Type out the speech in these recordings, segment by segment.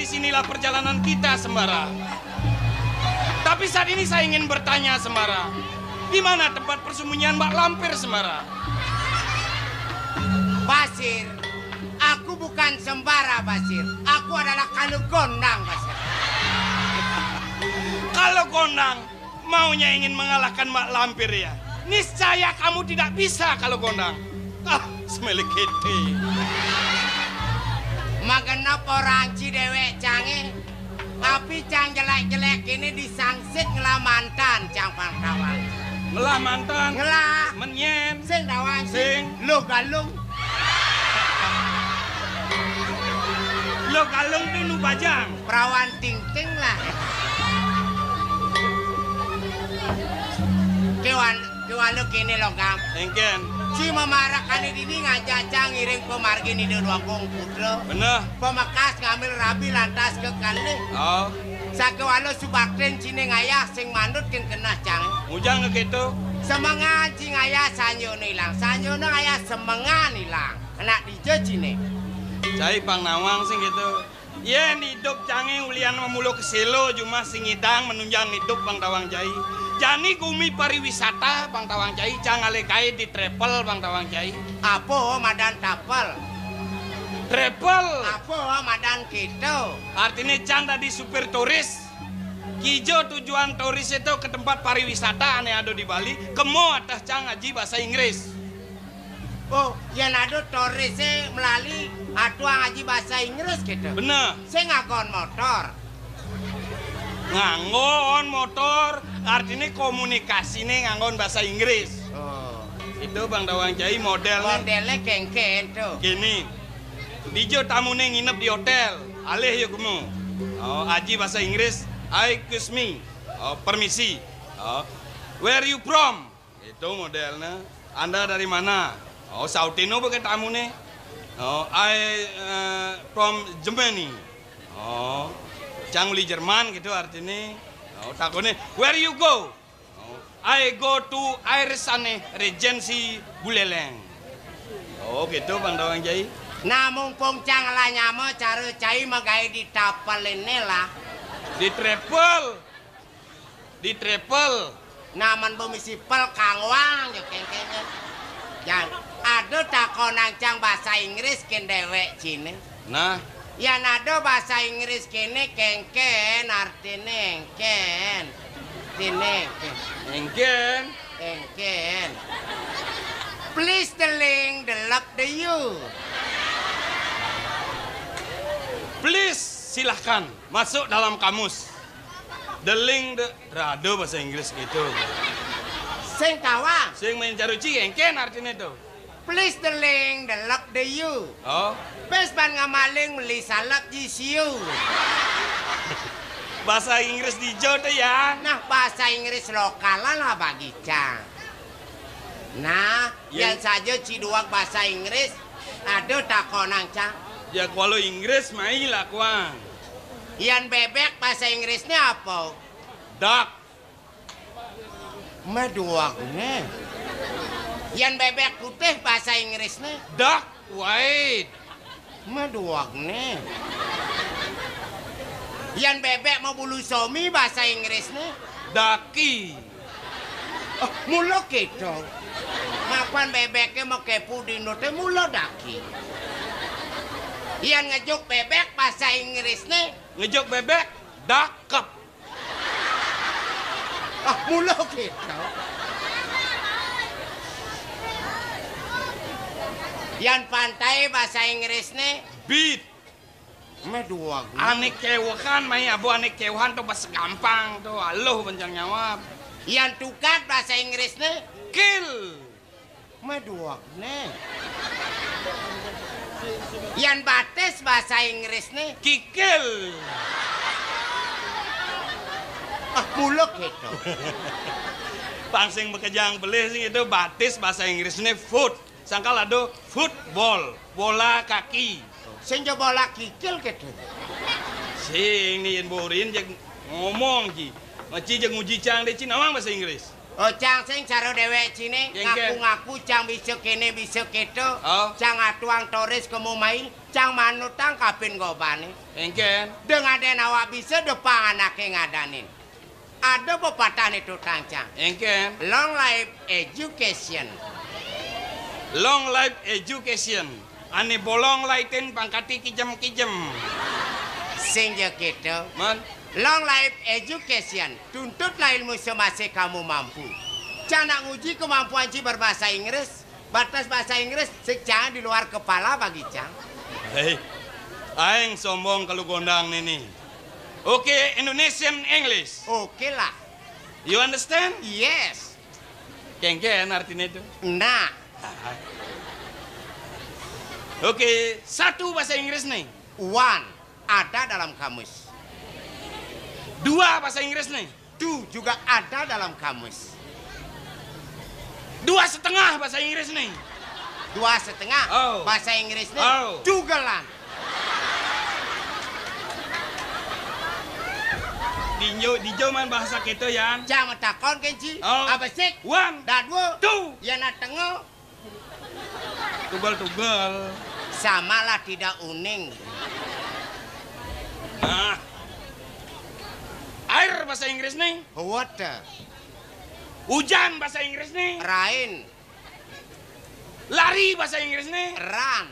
disinilah perjalanan kita, Sembara. Tapi saat ini saya ingin bertanya, Sembara. Di mana tempat persembunyian Mbak Lampir, Sembara? Basir, aku bukan Sembara, Basir. Aku adalah Kalau Gondang, Basir. Kalau Gondang maunya ingin mengalahkan Mbak Lampir ya? Niscaya kamu tidak bisa kalau Gondang. Ah, semelekete. Magenap orang Cidewek canggih. Tapi cang jelek-jelek ini disangsit ngelamantan cang pangkawan. Ngelah mantan. Ngelah. Menyen. Sing dawang Sing. Lo galung. Lo galung tuh lu bajang. Perawan ting-ting lah. Kewan lo kini lo gam. Engken. Si memarakan ini ngajak cang ngiring pemargin di dua putra. Bener. Pemakas ngambil rabi lantas ke kali. Oh. Sakewalo subakten cine ngayah sing manut kin kena cang. Mujang ke gitu. Semangan cing ayah sanyo nilang. Sanyo na ayah semangan nilang. Kena dijo cine. Cai pang nawang sing gitu. Yen hidup canggih ulian memulu ke selo cuma sing ngidang menunjang hidup Bang Tawang Jai. Jani gumi pariwisata Bang Tawang Jai, cang alekai di travel Bang Tawang Jai. Apa madan tapel? Travel. Apa madan gitu? Artinya cang tadi supir turis. Kijo tujuan turis itu ke tempat pariwisata ane ada di Bali. Kemo atas cang ngaji bahasa Inggris. Oh, yang ada turisnya melalui atua ngaji bahasa Inggris gitu. Bener. Saya ngakon motor. Nganggon motor, artinya komunikasi nih nganggon bahasa Inggris. Oh. Itu Bang Tawang Jai modelnya. Modelnya kengken tuh. Gini, dijo tamu nih nginep di hotel, alih yuk kamu. Oh, aji bahasa Inggris, excuse me, oh, permisi. Oh, where you from? Itu modelnya. Anda dari mana? Oh, Sautino pakai tamu nih. Oh, from Germany. Oh, cangli Jerman gitu artinya. Oh, takutnya, where you go? Oh, I go to Airsane Regency Buleleng. Oh, gitu Bang Tawang Jai. Nah, mumpung cang lah nyamo cara cai magai di tapal ini lah. Di travel. Di travel. Naman bumisipel kangwang ya kengkennya. Yang ada takonan cang bahasa Inggris kin dewek cine. Nah, Yang ada bahasa Inggris kini kengken artinya engken. Tine engken. engken. Please the link the love the you. Please silahkan masuk dalam kamus. The link the rado bahasa Inggris gitu. Sing tawang. Sing mencaruci engken artinya itu. Please the link the love the you. Oh, Pes ban ngamaling meli salap jisiu. bahasa Inggris di tuh ya. Nah bahasa Inggris lokalan lah bagi cang. Nah, yang saja ciduak bahasa Inggris ada takonan cang. Ya kalau Inggris mai lah kuang. Yang bebek bahasa Inggrisnya apa? Duck. Meduaknya. Yang bebek putih bahasa Inggrisnya Duck white. meduaknya. Yang bebek mau bulu somi bahasa Inggrisnya Ducky. oh, mulo gitu. Mapan bebeknya mau kepu di note mulo daki. Yang ngejuk bebek bahasa Inggrisnya Ngejok bebek dakep. ah mulo gitu. Yang pantai bahasa Inggrisnya Beat. meduak. Aneh kewakan mai abu aneh kewahan tuh pas gampang tuh. Aloh bencang nyawab. Yang tukat bahasa Inggrisnya Kill. meduaknya. Yang bates bahasa Inggrisnya Kikil. ah muluk gitu. Pangsing bekejang belih sing itu batis bahasa Inggrisnya foot. Sangkal ada football, bola kaki. Sing coba laki kikil gitu. Sing nih borin jeung ngomong ji. Maci jeung nguji cang di Cina mang bahasa Inggris. Oh, cang sing karo dhewek cine Kengken. ngaku-ngaku cang bisa kene bisa keto. Oh. Cang atuang toris kemumai, cang manutang kapin gobane. Engken. Dengan den awak bisa depan anake ngadanin. Ada pepatah itu tang cang. Engken. Long life education. Long life education. Ane bolong laitin pangkati kijem-kijem. Sing je gitu. Man. Long life education. Tuntutlah ilmu semasa kamu mampu. Cang nak nguji kemampuan Ci berbahasa Inggris. Batas bahasa Inggris jangan di luar kepala bagi Cang. Hei. Aing sombong kalau gondang ini. Oke, Indonesian English. Oke lah. You understand? Yes. Kengken artinya itu. Nah, Oke, satu bahasa Inggris nih. one ada dalam kamus. Dua bahasa Inggris nih. Two juga ada dalam kamus. Dua setengah bahasa Inggris nih. Dua setengah Oh. bahasa Inggrisnya Oh. juga lah. Dijo man bahasa kita ya. Jangan takon kenci. Oh. Apa sih? One, Dadwo. two. Ya na tengok. Tubal-tubal. Samalah tidak uning. Nah. Air bahasa Inggris nih. Water. Hujan bahasa Inggris nih. Rain. Lari bahasa Inggris nih. Run.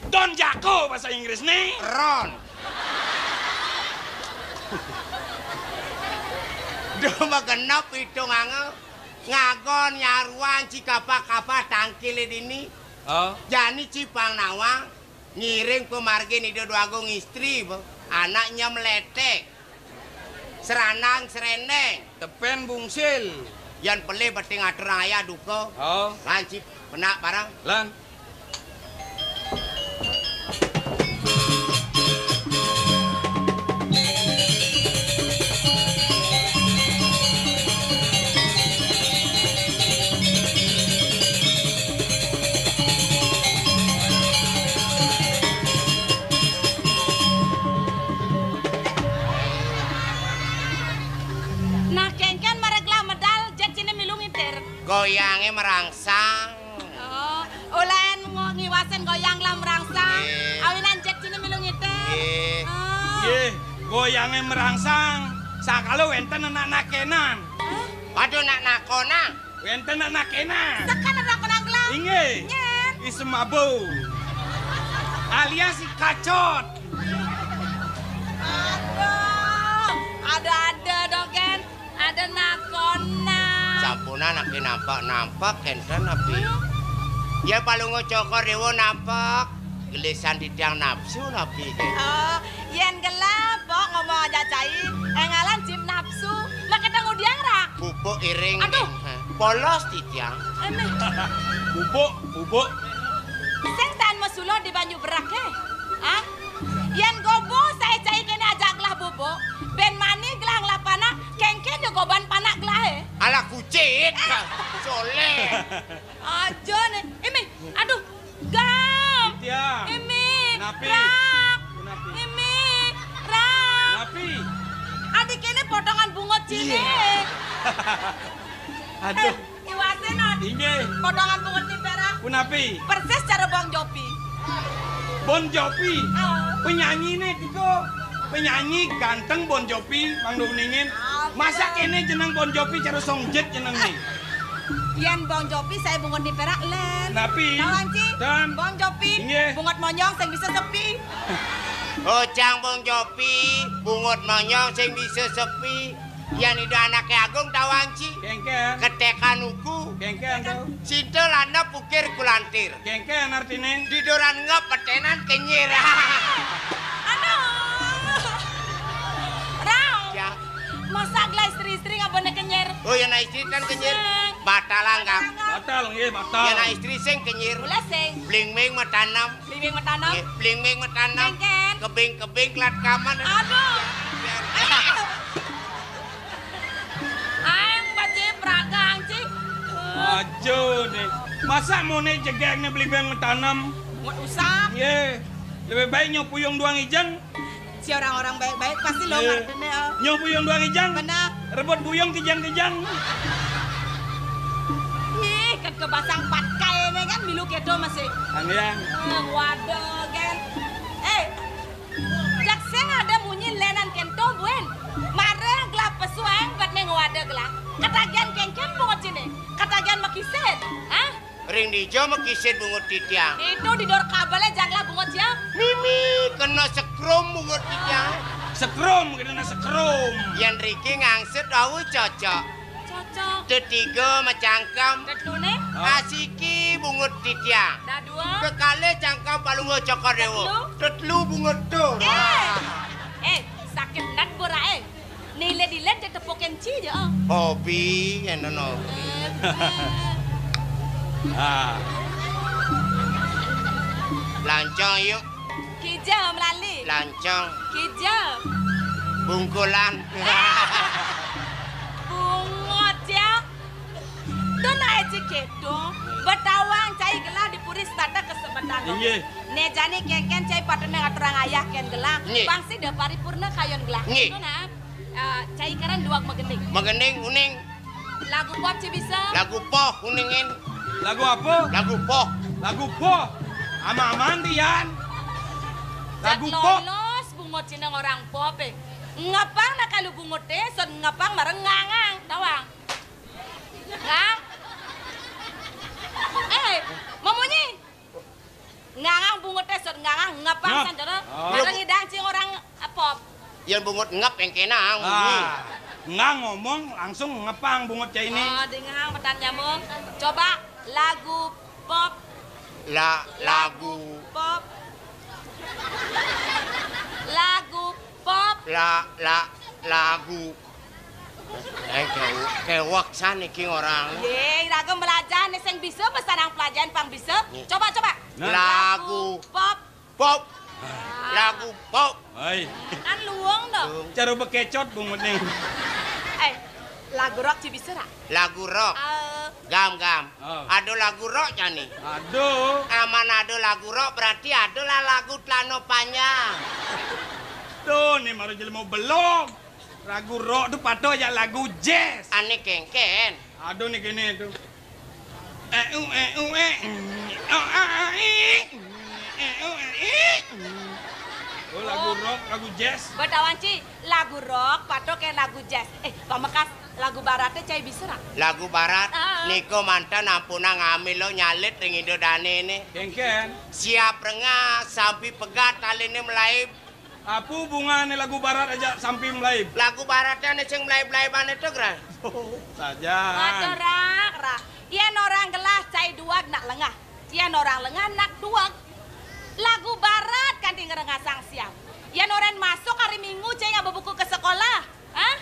Don Jako bahasa Inggris nih. Ron. Doma genep itu ngagon nyaruan cikapa-kapa tangkil ini. Oh. Jani cipang nawang ngiring pemargin itu doagung istri, bo. Anaknya meletek. Seranang sereneng. Tepen bungsil. Yang pelih beti ngatur ayah duko. Oh. Lancip penak barang. Lan. Nah, kengken mareglah medal jet cine milung iter. Goyangnya merangsang. Oh, ulen ngiwasen goyang lah merangsang. Nggih. Awinan jet cine milung iter. Nggih. Oh. Ye, goyangnya merangsang. Sakalo wenten anak kenan. Waduh nak nakona. Wenten anak kenan. Tekan ada konang gelang. Inge. Nyen. Isemabu. Alias si kacot. Aduh, ada dogen, ada nakona. Sampuna nak nampak enten api. Ya palungo cokor dewo nampak. Gelisan di tiang nafsu napi. Oh, yen gelap, pok ngomong aja cai. Engalan cip nafsu, makanya ngudiang rak. Bubuk iring. Aduh. Polos di tiang. Ini, Bubuk. sing tan mesulo di banyu berak ah? Yen gobo saya cai kene ajak gelah bobo. Ben mani gelah ngelapana, kengken yo goban panak gelah Ala kucit. Soleh. Aja nih, Imi, aduh, gam. Tiang. Imi, Napi. rak. Napi. Imi, rak. Napi. Adik ini potongan bungot cini. Aduh. Iwasin on. Inge. Potongan bungot di perak. Kunapi. Persis cara Bang Jopi. Bon Jovi. Oh. Penyanyi nih Tiko. Penyanyi ganteng Bon Jovi Mang Ningin. Masa kene jeneng Bon Jovi cara songjet jeneng nih. Yen Bang Jopi saya bungot di perak len. Napi. Nawanci. Dan. Bang Jopi. Inge. Bungot monyong sing bisa sepi. Ojang Bong Jopi, bungut monyong sing bisa sepi. Yang itu anaknya Agung tawanci. Kengken. Ketekan uku. Kengken tuh. Sinta landa pukir kulantir. Kengken artinya. Didoran ngep petenan kenyir. Aduh. Rao. Ya. Masa gelah istri-istri ngabone kenyer. Oh ya na istri kan kenyir. Batalanggam. Batal nggih, batal. Ya na istri sing kenyir. Mulai sing. Bling-bling metanam. Liwing metanam. Bling-bling metanam. Kengken. Kebing-kebing kelat kaman. Aduh. Aing baji pragang cik. Ajo nih. Masa mau nih jegangnya beli beng tanam? Nggak usah. Ye. Lebih baik nyopuyung doang ijang. Si orang-orang baik-baik pasti lo Iya. ngerti deh. Nyopuyung doang ijang. Benar. rebut buyong kijang-kijang. Ih, kan kebasang patkai ini kan milu kedo masih. Angyang. Waduh, kan. Jak sing ada munyi lenan kento buen. Marah gelap pesuang buat neng wadah gelap. Katagian kengken bungot sini. Katagian makiset. Hah? Ring dijo makisit bungut titiang. Itu di dor kabelnya janglah bungot ya. Mimi kena sekrom bungut titiang. Sekrom, kena sekrom. Yang Riki ngangset dawu cocok. Cocok. Ketiga macangkam. Kedune. Asiki bungut titiang. Dah dua. Kekale cangkam palungo cokor dewo. Tetelu bungut tu. Sakit nat bora Nile dilet de tepoken ci je. Hobi enono. Lancong yuk. Kija melali. Lancong. Kija. Bungkulan. Bungot ya. Dona aja kedo. Betawang cai gelah di puris tata kesempatan. Iya. Ne jani kengken cai patene ngaturang ayah ken gelah. Nyi. Bangsi da paripurna kayon gelah. Nyi. Dona cai karan duak magening. Magening uning. Lagu pop ci bisa. Lagu poh uningin. Lagu apa? Lagu poh. Lagu po. Ama-aman dian. Lagu po. Lolos bungot cinang orang pop ngapang na kalu bungot son ngapang marengangang tawang. Ngang. Mamunyi. Ngangang bungot son ngangang ngapang Ngap. sanjara. Oh. Mareng idang cing orang pop. Yang bungut ngap yang kenang. Nggak ngomong langsung ngepang bungut cai ini. Oh, dengang petan nyamuk. Coba lagu pop. Lagu Pop. Lagu pop. lagu kewak sana iki orang. Ye, raga belajar nih sing bisa pesarang pelajaran pang bisa. Coba. Lagu pop. pop. Lagu pop. Hai. Kan luang dong. Cara bekecot bungut nih. Lagu rock ci bisa ra? Lagu rock. Gam. Oh. Ada lagu rock jani. Aduh. Aman ada lagu rock berarti ada lah lagu Tlano panjang. Tuh nih baru jadi mau belum. Lagu rock tuh pato ya lagu jazz. Aneh kengken. Aduh nih gini tuh. Oh lagu rock, lagu jazz. Betawanci lagu rock pato kayak lagu jazz. Pamekas lagu baratnya cai bisa ra? Lagu barat. Ah. Niko mantan ampuna ngambil lo nyalit ring indo dane ini. Kengken. Siap rengah sampai pegat tali ini melaib. Apa hubungannya lagu barat aja sampai mulai? Lagu baratnya nih ceng melaib itu keren. Saja. Ada ra. Ian orang gelas cai duag nak lengah. Ian orang lengah nak duag. Lagu barat kan tinggal ngasang siap. Ian orang masuk hari Minggu cai nggak buku ke sekolah. Hah?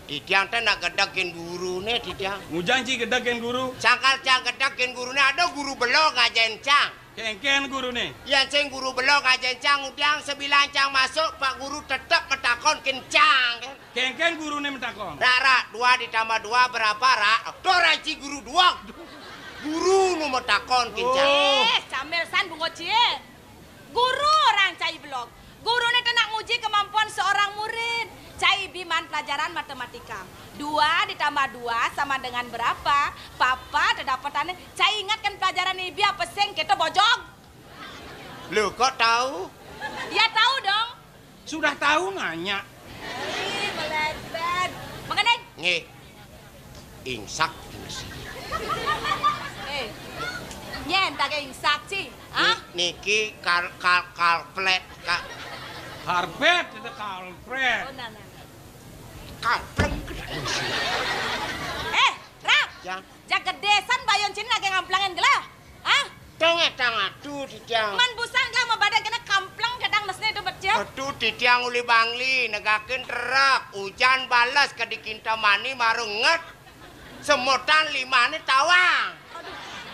Titiang teh nak gedakin guru nih titiang. Ngujang ci gedakin guru. Cangkal cang gedakin guru nih ada guru belok ngajain cang. Kengken guru nih. Yang ceng guru belok ngajain cang udiang 9 cang masuk pak guru tetap metakon kencang kan. Kengken guru nih mentakon. Ra 2 ditambah 2 berapa ra? Toraci guru 2. Guru nu metakon kencang. Camel san bungo cie. Guru orang cai blog. Guru ini nak nguji kemampuan seorang murid. Cai biman pelajaran matematika. 2 ditambah 2 sama dengan berapa? Papa terdapatannya. Cai ingatkan pelajaran ibi apa seng kita bojong. Lu kok tahu? Ya tahu dong. Sudah tahu nanya. Ih, meleset. Makanya. Nih. Ingsak. Nyen tak ingsak sih. Hah? Niki kalplet Karpet itu karpet. Oh, nah. kalpleng. Rap. Ya. Jaga desan bayon cini lagi ngamplangin gelah. Hah? Tengah tuh titiang. Man busan gelah mau badan kena kamplang kadang mesne itu baca. Aduh titiang uli bangli negakin terak. Hujan balas ke dikinta mani marunget. Semutan 5 nih tawang.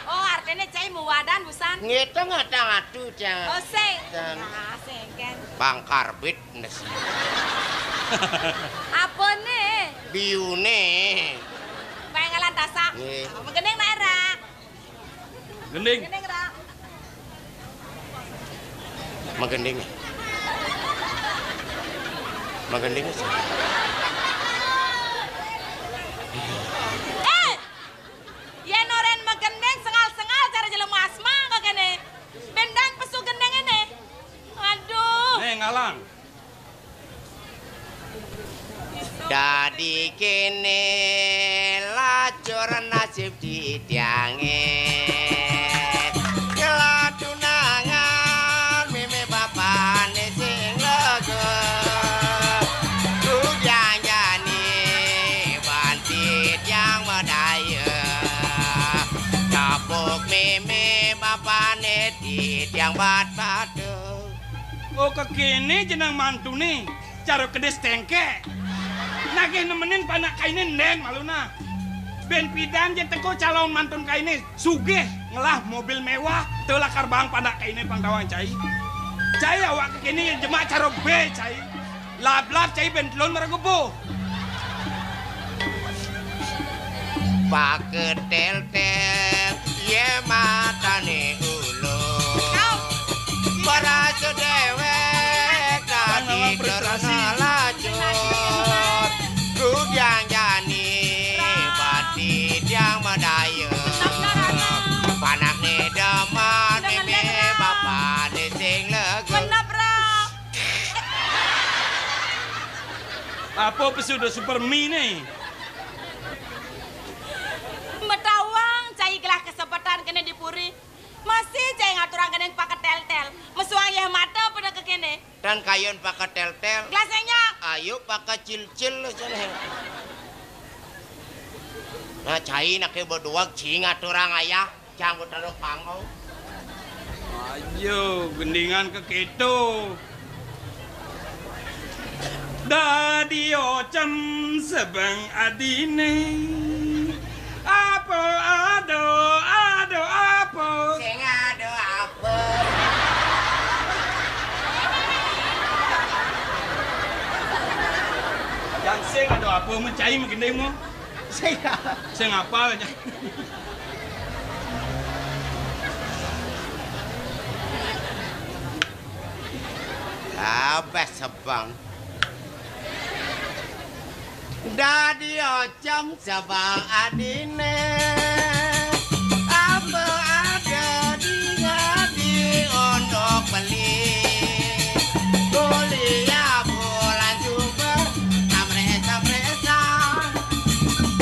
Oh, artinya cai muwadan busan. Ngitung tengah tuh Oh, seng. Dan- Nah, seng kan. Bang karbit nes. Apa nih? Biune. Pengalan tasak. Nggih. Mengeneng nak era. Gending. Mengeneng ra. Magending. Magending sih. Yen oren megendeng sengal-sengal cara jelemu asma kok kene. Bendang pesu gendeng ini. Aduh. Ngalang. Dadi kene lacur nasib ditiange ngeladunangan mime bapane sing lega kudang jani bantit yang medaya kapuk mime bapane ditiang bat-batu. Oh kekini jenang mantune cara kedes tengke. Nagih nemenin panak kainin den maluna. Ben pidan jen teko calon mantun kaine sugih ngelah mobil mewah teu lakar bang panak kaine pangtawang cai. Cai awak kekini jemak cara B cai. Lab-lab cai ben telon meregepo. Paketel-tel ye matane ulo. Para sedewek dadi tersalajut. Kudang jani batit yang medaya. Panak ni deman mimi bapa ni sing lega. Menabrak. Apa pesudah Supermi nih? Metawang cai gelah kesempatan kene dipuri. Masih cai ngaturan kene pakai tel-tel. Mesuang yeh mata pada ke kene. Dan kayun pakai tel-tel. Gelasnya. Ayo pakai cil-cil sana. Nah cai nak berdua cing aturang ayah. Jangan terlalu pangau. Ayo gendingan ke keto. Dadi ocem sebang adine. Apa ado apa. Sing ado apa. Yang sing ado apa mencai menggendeng mo. Sing apa aja. Apa sebang. Dadi ocem sebang adine. Apa ada di ngadi untuk beli. Kuliah bulan juga amresa-amresa.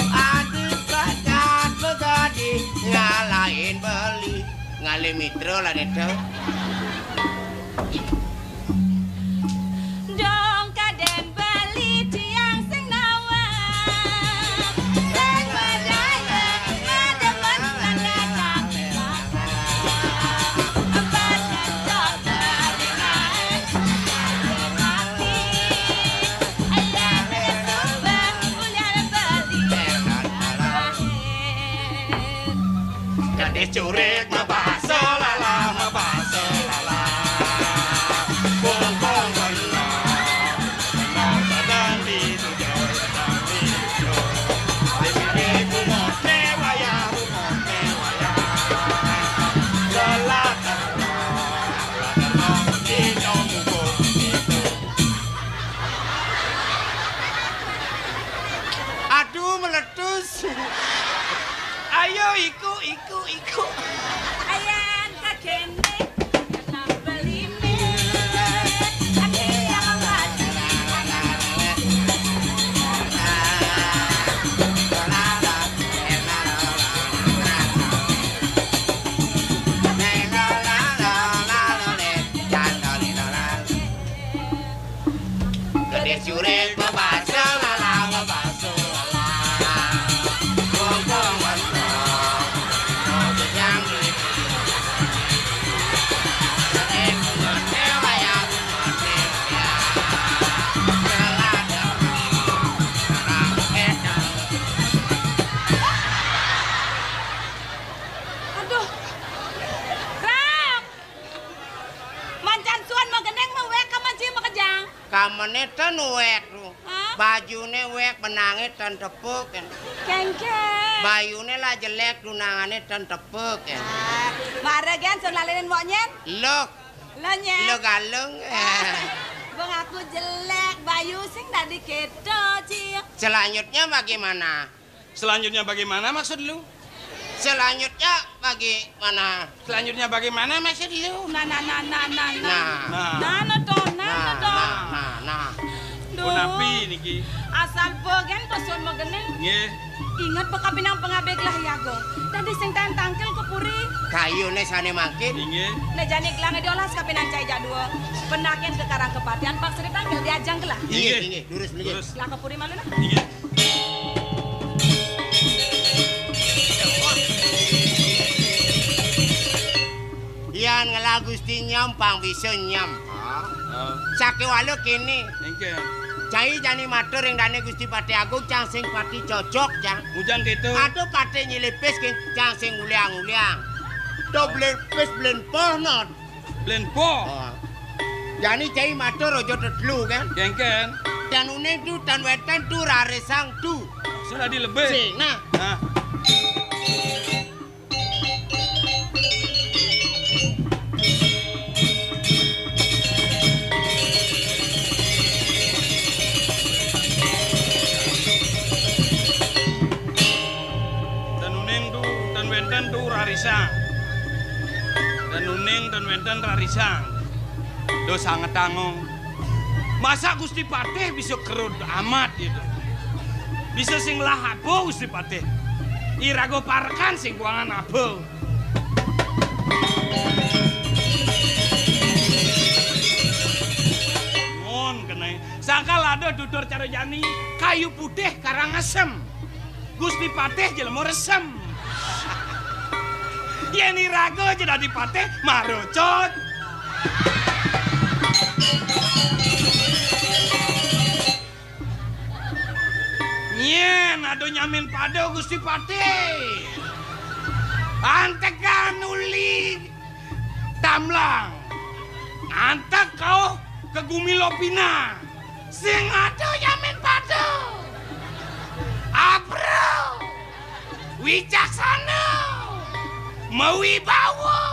Adik bakat begadi ngalahin beli. Ngali mitro lah itu. Dong kaden beli tiang sing nawang. Sing berdaya ada menulan datang. Badan dokter naik mati. Ayah besobat ulian beli. Gadis curik ngebaso lala ngebaso lala. Bong bong bala. Nang sedang di tujuh sedang di tujuh. Limi bumot newaya bumot newaya. Lelah terlalu di nyomuk itu. Aduh meletus. Ayo iku. Ayan kakene kena beli mie. Kaki yang mati. Gede curek bebaso lala bebaso lala. Bong bong Aduh. Ram. Mancan suan magendeng mah wek ka manci mah kejang. kamene ten wek lu. Hah? Bajune wek benange ten tepuk. Kengkeng. Bayune lah jelek dunangane ten tepuk. Mare gen sun lalinin monyet. Lok, Lo nyet. lo galeng. Bang aku jelek, bayu sing dari keto, Ci. Selanjutnya bagaimana? Selanjutnya bagaimana maksud lu? Selanjutnya bagaimana? Selanjutnya bagaimana maksud lu? Nah. Punapi niki. Asal bagian pesun megene. Nggih. Ingat bekapinang pengabek lah yago. Tadi sing tangkel kepuri. Kayune sane makin. Nggih. Lejane gelang diolas kapinang cai jadua. Pendakian ke karang kepatian pak seri tangkel diajang gelah. Nggih, lurus. Gelang kepuri malu nah. Nggih. Yan ngela Gusti nyampang bisa nyampang. Oh. Sake walu kene. Nggih. Cai jani matur ing dane Gusti Patih Agung cang sing pati cocok cang. Hujan gitu. Aduh patih nyilipis king cang sing uliang-uliang. Do blenpis blenpoh not. Blenpo. Oh. Jani cai matur ojo tetlu kan. Gengken. Dan uning tu dan wetan tu raresang tu. Sudah dilebih. Sing nah. Nah. Rarisang. Dan uning dan wenten rarisang. Do sangat tanggung. Masa Gusti Patih bisa kerut amat gitu. Bisa sing lah abo Gusti Patih. Irago parkan sing buangan abo. Mon kenai. Sangka lado dudur caro jani kayu putih karang asem. Gusti Patih jelema resem. Yeni rago jadi dipateh marucot. Nyen ado nyamin pado Gusti Patih. Antekan uli tamlang. Antek kau ke Gumilopina. Sing ado nyamin pado. Abro. Wicaksana. Mawibawa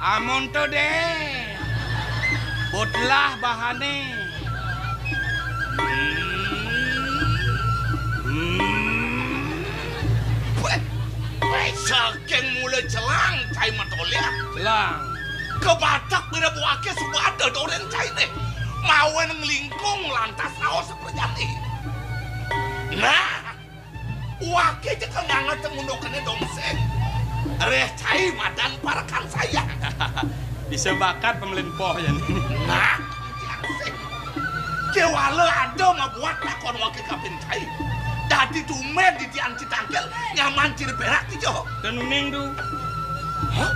amun to deh botlah bahane saking mulai celang cai matolia celang ke Batak bina buake subada doren cai deh mawen ngelingkung lantas awas seperti nah wake jeka ngangat tengundokannya domsek Reh cai madan parakan saya. Bisa bakat pemelimpoh ya nih. Nah, kewala ada ngabuat lakon wakil kapin cai. Dadi tumen di tian citangkel nyaman ciri perak ti jo. Dan uning tu. Hah?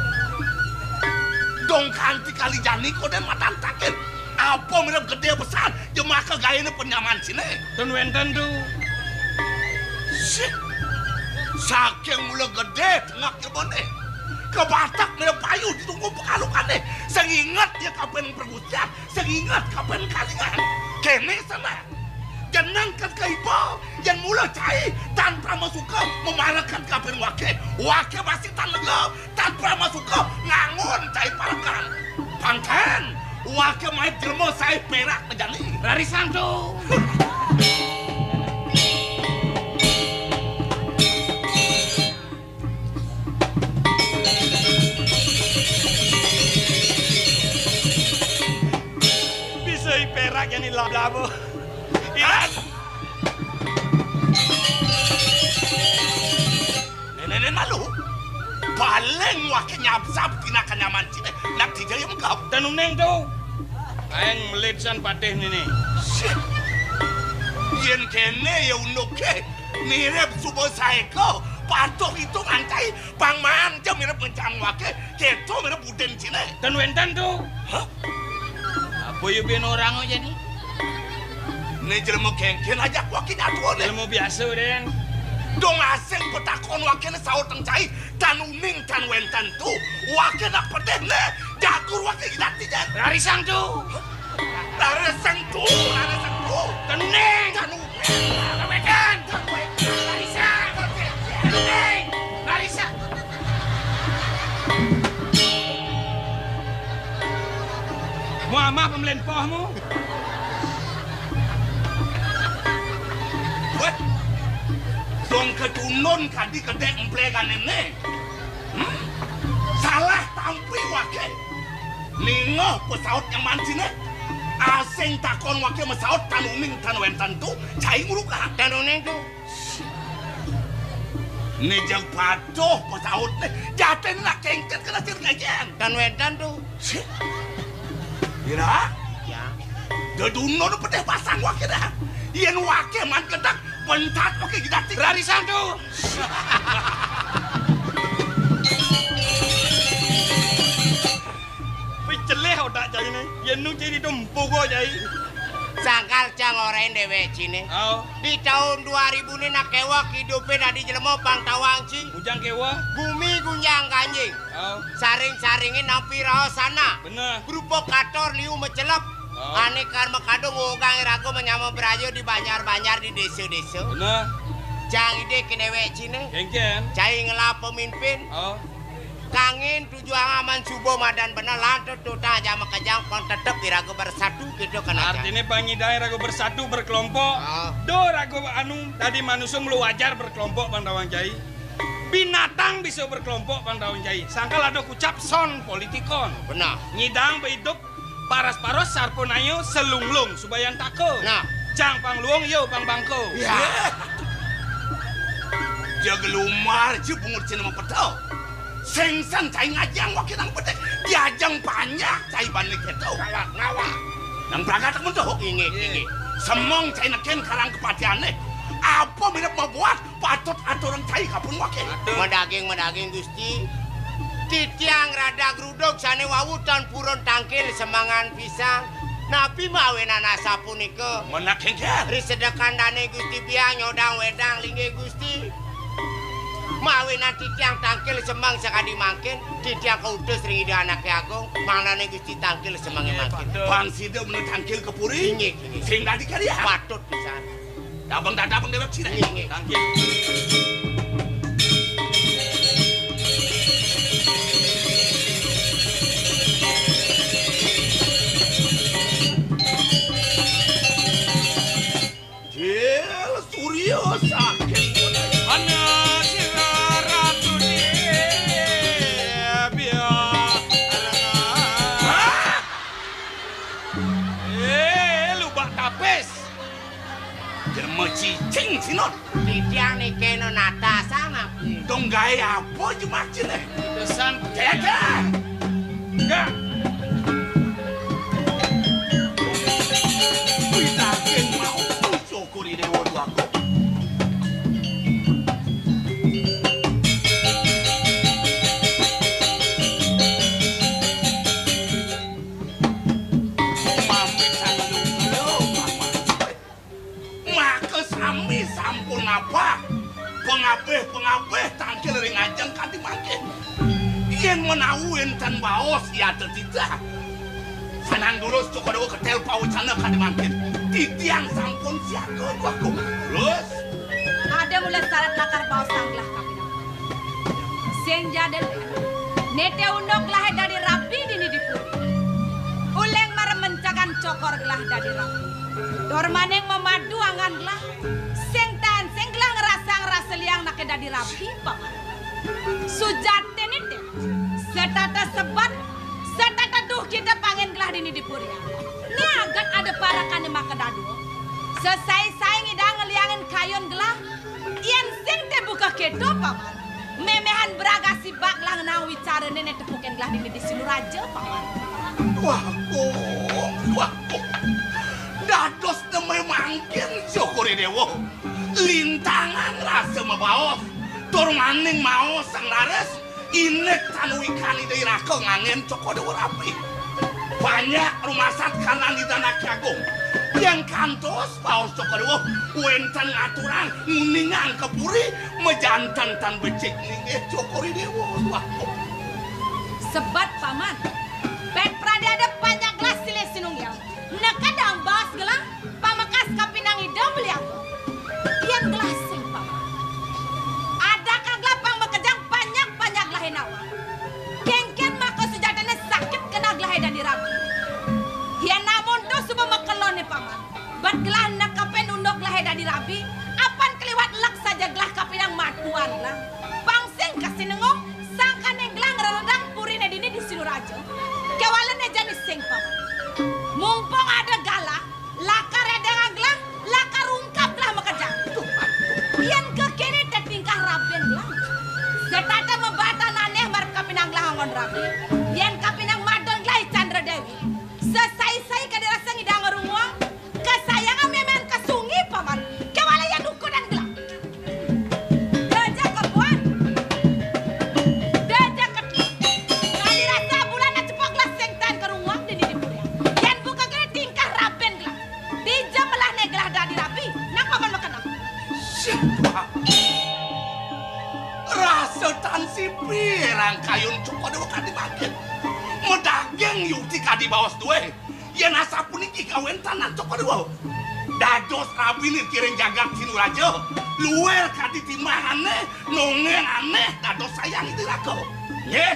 Dong kanti kali jani ko dan matan takin. Apa mirip gede besar jemaka gayanya penyaman sini. Dan wenten tu. Shit. Saking mula gede tengah kebone. Ke Batak mula payu ditunggu pekalukannya. Seingat dia kapan pergusian. Seingat kapan kalingan. Kene sana. Janangkan ke ibu. Yang mula cai tanpa masuka memarahkan kapan wake. Wake masih tan lega. Tanpa masuka ngangun cai parakan. Pangkan. Wake main jelmo saya perak menjadi. Rarisang tu. Perak yang ilabo. Iras. Nenek malu. Paling wake nyabsap tinakan nyaman cine. Nak dijaya menggap. Dan uneng tu. Aing melitsan patih ni. Shit. Yen kene ya unoke. Mirip subo saeko. Patok itu ngantai. Pangman je mirip mencang wake. Keto mirip buden cine. Dan wentan tu. Hah? Boyo ben orang aja nih. Nih jelma kengken aja wake nyatuan deh. Jelma biasa den. Dong asing petakon wake ne saut tengcai. Tan uning tan wentan tu. Wake nak pedeh ne. Jagur wake gilati jan. Rarisang tu. Rarisang tu. Tan uning. Tan uning. Kawekan. Rarisang. Uning. Rarisang. Muamah pemelimpohmu. Weh, dong ketunun kadi kedek emplegan ini. Salah tampi wake. Ningoh pesawat yang mancine. Asing takon wake pesawat tanuning tanwentan tu. Cai nguruka. Tanuning tu. Nejang patuh pesawat ni. Jaten nak kengket kena sirgajan. Tanwentan tu. Kira? Ya. Dedunun pedeh pasang wake dah. Yen wake man kedak. Bentat wake gidatik. Rarisan tu. Celeh otak jai ni. Yen nu jadi tumpu go jai. Sangkal cang orang dewek cine. Oh, Di tahun 2000 ni nak kewa hidupnya dari jelema pang tawang cing. ujang kewa. Bumi gunjang kanjing. Oh, Saring-saringin nampi raos sana. bener. Provokator liu mecelap. Oh. Ane karma kadung ngogang irago menyama berajo di banjar-banjar di desa-desa. Bener. Cang ide kenewek cine. Kengken. Cai ngelap pemimpin. Oh, Kangin tujuan aman subuh madan benar lantur tutang jama kejang pon tetep irago bersatu gitu kena cang. artinya pangidai ragu bersatu berkelompok. Oh. Do ragu anu tadi manusia melu wajar berkelompok Pandawang Jai. Binatang bisa berkelompok Pandawang Jai. Sangkal ada kucap son politikon. Benar. Nyidang behidup paras-paros sarponayo selunglung supaya tako. Nah. Jang pangluong yo pang bangko. Ya. Jaga lumar je bungur cina mempetau. Sengsan cai ngajang wake nang pedek. Diajang banyak cai balik ketau. Ngawak. Nang berangkat mentuh. Inge. Semong cai neken karang kepatiane. Apa minap membuat patut aturan cai kapun wake. Medaging Gusti. Titiang rada gruduk sane wawutan purun tangkil semangan pisang. Napi mawenan asa punika. Menak kengker. Risedekan dane Gusti biang nyodang wedang lingge Gusti. Mawenan titiang tangkil semang sekadi mangkin. Titiang keutus ring ide anaknya agung. Manane Gusti tangkil semangnya mangkin. Bang Sido menurut tangkil ke puri. Inge. Sing tadi kali ya. Patut pisan. Dabang dewek cina. Inge. Tangkil. Jel Suryo sakit. Ana ratu dia biar. Lubak tapis. Jerma cicing sinot. Titiang ni kena nata sangat. Dong gaya apa je macam ni? Kesan Jaga. enggak. Kita akan mau syukuri dewa dua aku. Maka sami sampun apa? Pengabeh tangkil ring ajeng kati makin. Yen menawu enten baos ya tidak. Sanang dulu cukup ada ketel pawucana kati makin. Titiang sampun siaga aku. Terus Ada mulai syarat lakar bawa sanglah kapinang. Sing jadel nete undok lah dari rapi dini dipuri. Uleng marem mencakan cokor gelah dari rapi. Dormaneng memadu angan gelah. Sing gelah ngerasa liang nak dari rapi paman. Sujate nite. Setata sebat. Setata duh kita pangen gelah dini dipuri. Ni agak ada parakan di makadadu. Selesai ngidang ngeliangin kayon gelah. Ien sing te buka kedo paman. Memehan beraga si bak lang nang wicara nenek tepuken gelah dini di silu raja paman. waku. Dados nemai mangkin syukuri dewa. Lintangan rasa mabaos. Tur maning mau sang lares. Inek tanu ikani dari raka ngangen coko dewa rapi. Banyak rumah sakit kanan di tanah Kiagung. Yang kantos baos coko dewa. Wenten ngaturan nguningan kepuri. Mejantan tan becik ninge cokori dewa. Waku. Sebat paman. Pet prade ada banyak gelas sile sinungyang. Nekadang bawas gelah. Pamakas kapinang idam beliau. Ian gelas sing paman. Ada kang lapang bekejang banyak gelahe nawa. Kengken maka sejatanya sakit kena gelahe dan dirabi. Hian namun tu subuh mekelon ni paman. Bat gelah nak kapen undok gelahe dan dirabi. Apan keliwat lak saja gelah kapinang Gelang. Pangsing kasih nengok sangka neng Gelang rendang purine dini di Siluraja. Kewalan jenis sing paman. Mumpung ada gala, lakar dengan Gelang, lakar ungkap lah makajang. Yang ke kiri tingkah raben Gelang. Setata membata naneh marap kapinang Gelang ngon rabi. Yang kapinang madon Gelang Chandra Dewi. Sesai-sai kadirasa ngidang ngerunguang. Kesayangan memang kesungi paman. Kewala yang duku dan Gelang. Deja kebuan. Deja kebuan. Kadirasa bulan na cepak Gelang sengtan kerunguang di Nidipurya. Yang buka kira tingkah raben Gelang. Dijam melah ne Gelang dadi rapi. Nak paman makanam. Siapa? Rasa tan sipirang kayun cukup dewa kadi bagian. Medageng yukti kadi bawas duwe. Yen asapun iki kawen tanan cukup dewa. Dados rabinir kiring jagak sinu raja. Luwer kadi timang aneh, nongeng aneh, dados sayang itu laku. Ye,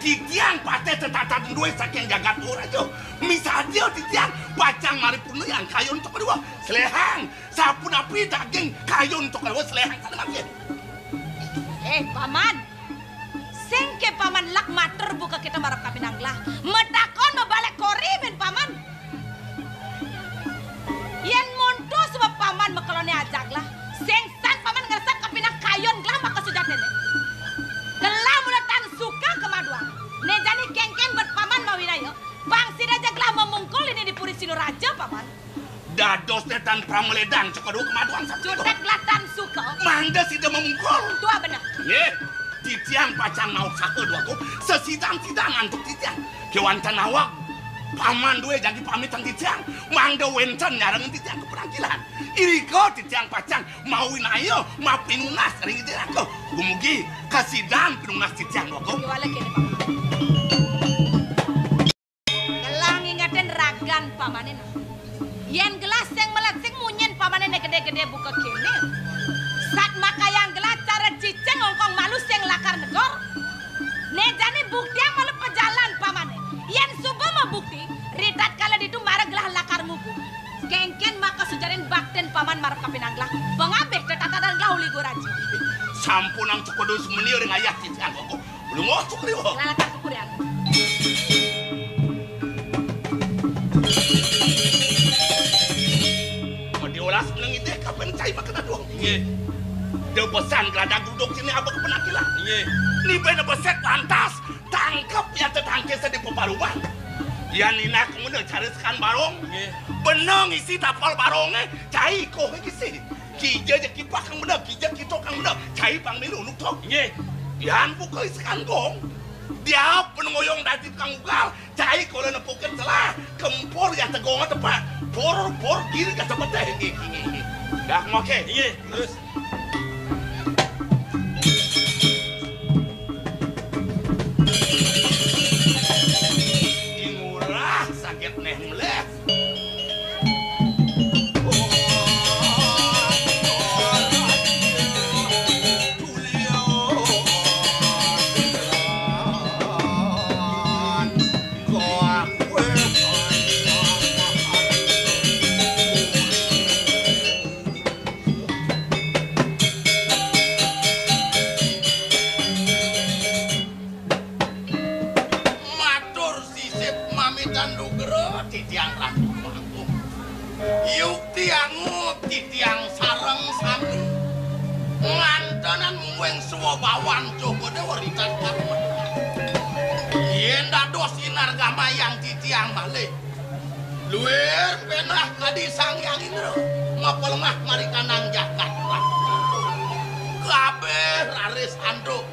titiang pate tetatan duwe saking jagat raja. Misalnya titiang bacang maripun yang kayun cukup dewa. Selehang, sapun api daging kayun cukup dewa selehang sana makin. Paman. Sengke paman lak mater buka kita marap kapinang Gelang. Medakon membalik korimin paman. Yen muntu sebab paman mekelone ajak lah. Sengsan paman ngeresap kapinang kayon Gelang maka sujatene. Gelang mulai tan suka kemaduan. Nejani kengken buat paman mawinayo. Bangsi raja Gelang memungkul ini di Puri Siluraja paman. Dados netan prameledang cekodo kemaduan sabtu. Jutek latan suka. Mangga sida memungkul. Tua benar. Ye, titiang pacang mau sake duaku. Sesidang-sidang untuk titiang. Kewan tanawak. Paman duwe jadi pamitan titiang. Mangga wentan nyarang titiang ke perangkilan. Iriko titiang pacang mauin ayo mapinunas ring titiang aku. Gumugi kasidang pinunas titiang duaku. Iwala kene paman. Gelang ingatin ragan pamanen. Yen gelas yang meletsing munyin pamannya gede-gede buka kene. Saat maka yang gelas cara ciceng ngongkong malu sing lakar negor. Nejani bukti yang malu pejalan pamannya. Yen subuh membukti, ritat kala ditu marah gelah lakar mubu. Kengken maka sujarin bakten paman marah kapinang gelah. Pengabek tetatadan gelah uli guraji. Sampunang cekodo semenir dengan ayah titiang duaku. Belum mau cukri wo. Lalakar kukurian. Diolas menang itu kapan cai makan doang. Iya. Dia pesan geladang duduk sini apa kepenakilan. Iya. Ni bener beset lantas tangkap ya tetangke sedih peparuman. Ya nina kemudian cari sekan barong. Iya. Benang isi tapal barongnya cai kok isi. Kija je kipak kang bener, kija kito kang bener. Cai pang milu nuk tok. Iya. Yan buka sekan gong. Dia pengoyong dari kang ugal. Cai kalau nepukin celah kempor ya tegongnya tepat. Por kiri kata beteh. Dah mau ke? Iya, terus. Ingurah sakit neh meleh. Titiang sareng sami ngantenan mueng suwa bawan joko dewa ritat karma yen dados sinar gamayang titiang balik luer penah kadi sangyang indro ngapel mah mari kanang jakat kabeh raris andro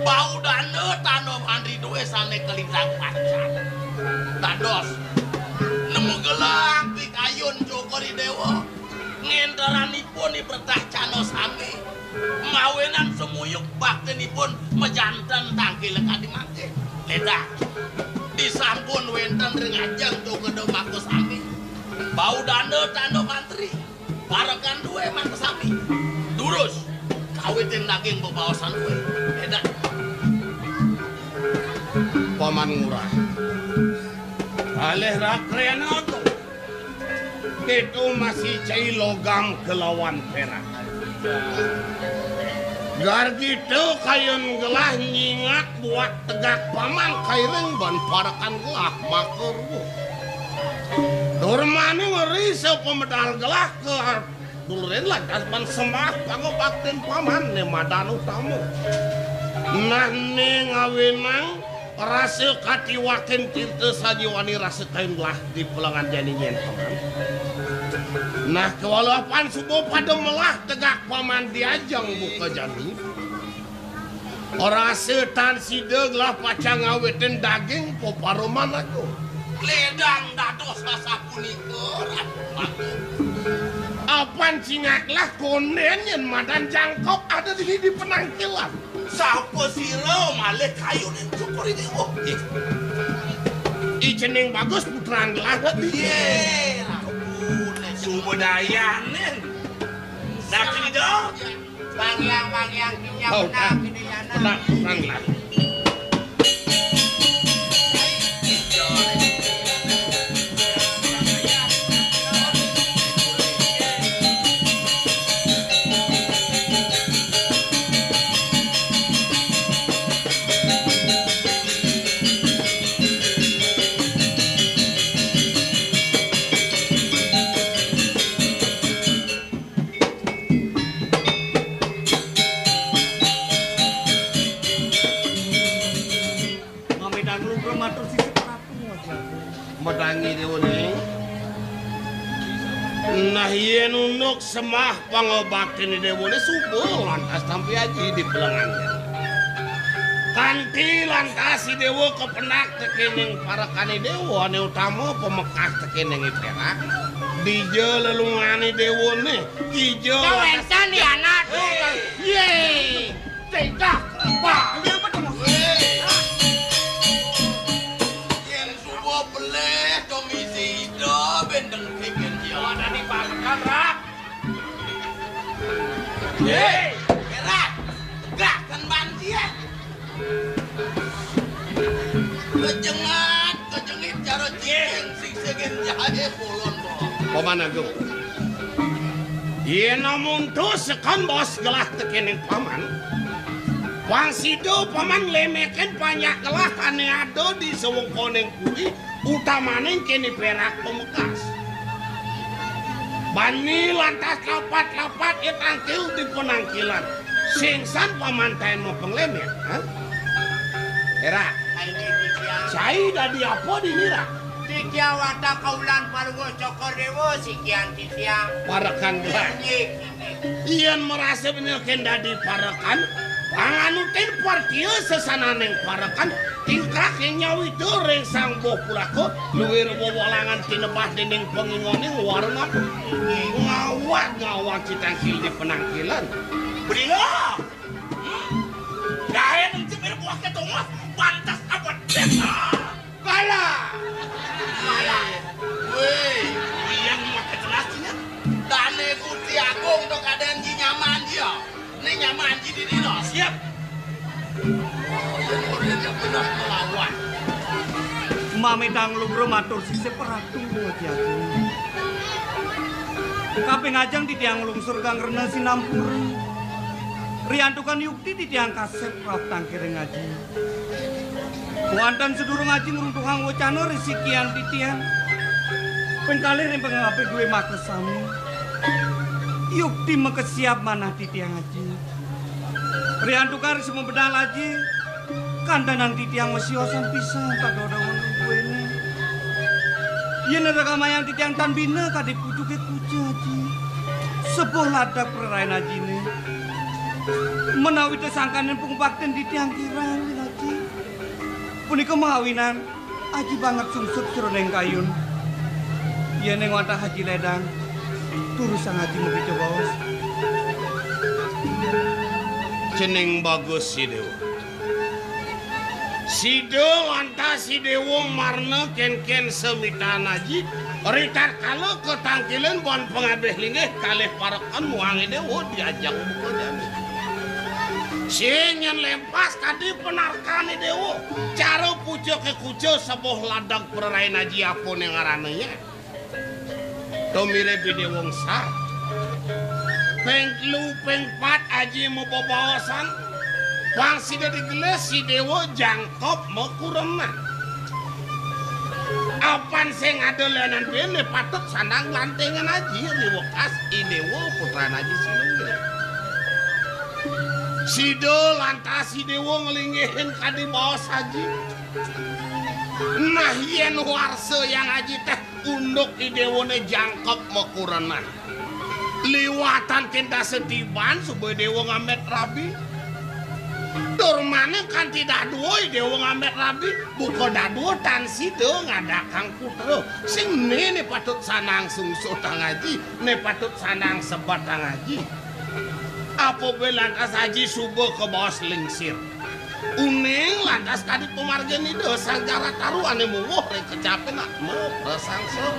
bau dane tano andri duwe sane kelintang pacan dados nemu gelang pikayun joko di dewa ngendaranipun ibertah cano sami mawenan semuyuk baktenipun mejanten tangki lekadi mangke ledak disampun wenten rengajeng tukedo mako sami bau dane tando mantri barakan duwe mako sami durus kawitin daging bebawasan duwe ledak paman ngurah aleh rakrean auto itu masih cai logam kelawan perak. Gar gitu kayun gelah nyingat buat tegak paman kaireng ban parakan gelah makermu. Durmani ngeri pemedal gelah ke dulurin lah dasman semah pangobaktin paman ne madan utamu. Nah ne ngawinang rasa katiwakin tirte sajiwani rasa kain gelah di pulangan janinyen paman. Nah kewalapan subuh pada melah tegak paman diajang buka jani. Orang setan sideg lah pacang ngawetin daging poparoman aku. Ledang dados rasa kunikor. Apan cingaklah konen yang madan jangkok ada di penangkilan. Sapa siro malih kayu dan cukur ini. Oh, Ijeneng bagus putraan gelah. Iya. Sumodayanen. Daki dong. Bangyang kinya benar kidiyana. Benar putraan. Medangi diuning. Nah yen unuk semah pangobaktin diwune subuh lantas tampi aji di pelengannya. Kanti lantas si dewa kepenak tekening parakani dewa ane utama pemekas tekening perak. Dija lelungani dewa nih. Dija. Kau ensan di anak. Yeay. Tegak. Pak. Lihat apa dong? Yang subuh beleh domisida bendeng bikin dia ada di pangkat rak. Yeay. Gerak. Gerakan banjir. Kejengit cara cing sing segen jahe pulon bo. Paman Agung. Iya namun tuh sekan bos gelah tekening paman. Wangsido paman lemekin banyak gelah kane ado di sewong koneng kuri utamaning kini perak pemekas. Bani lantas lapat-lapat ya tangkil di penangkilan. Singsan paman tayo mau penglemet, ha? Era, saya dari apa di nira? Titia wata kaulan palugo cokor dewo sikian titia. Parakan gelah. Iyan merasa penyekin dadi parakan. Panganutin partia sesananeng parakan. Tingkah nyawi itu rengsang boh pulako. Luwir wawalangan tinebah dinding pengingoning warna. Ngawak citangkil di penangkilan. Beringa. Gaya mencipir buah ketongos. Pantas apa desa. Kalah. Weh, yang makan jelasnya. Dane Gusti Agung dok kaden ji nyaman dia. Ini nyaman ji di dino siap. Oh, yang dia benar melawan. Mami tanglu bro matur sise peratu aja. Kaping ajang di tiang lungsur kang rena sinampura. Riantukan yukti di tiang kasep raf tangkir ngaji. Wantan sedurung ngaji ngeruntuhang wacana risikian di tiang. Pengkalir yang pengapi gue makesami. Yukti mekesiap manah di tiang ngaji. Riantukan semua bedal aji. Kandanan di tiang wasiosan pisang kadodawan gue ini. Ia neraka mayang di tiang tanbina kadipujuk ke kuja aji. Sebuah ladak perarain aji ini. Menawi tersangkanin pengbakten di tiang kirang aji. Punika mahawinan aji banget sungsut seroneng kayun. Ia neng wata haji ledang. Turus sang haji begitu bos. Jeneng bagus si dewa. Sido lantas si dewa marna ken semitan aji. Ritar kalau ketangkilan bon pengabeh linggih kalih parakan muangi dewa diajak buka jami. Sinyan lempas kadi penarkani dewa. Cara pujo ke kujo sebuah ladang perarain aji apa yang ngarananya. Tomire bide wong sah. Peng 3 peng 4 aji mau bobosan. Wang sida digeles si dewa jangkop mau kureman. Apan sing adelenan bene patut sandang lantengan aji liwekas idewo putra aji sinunggil. Sido lantas si dewa ngelingihin kadi bawah saji. Nah yen warse yang aji teh unduk idewone jangkep mekurenan. Liwatan kenda setiban supaya dewa ngamet rabi. Durmane kan tidak duoi dewa ngamet rabi. Buka daduo tan sido ngadakang putra. Sing ne patut sanang sungso tangaji. Ne patut sanang sebat tangaji. Apa lantas haji subuh ke bawah selingsir. Uning lantas kadit pemargen itu sang jarak taruhan yang munguh rek kecape nak mau presangso.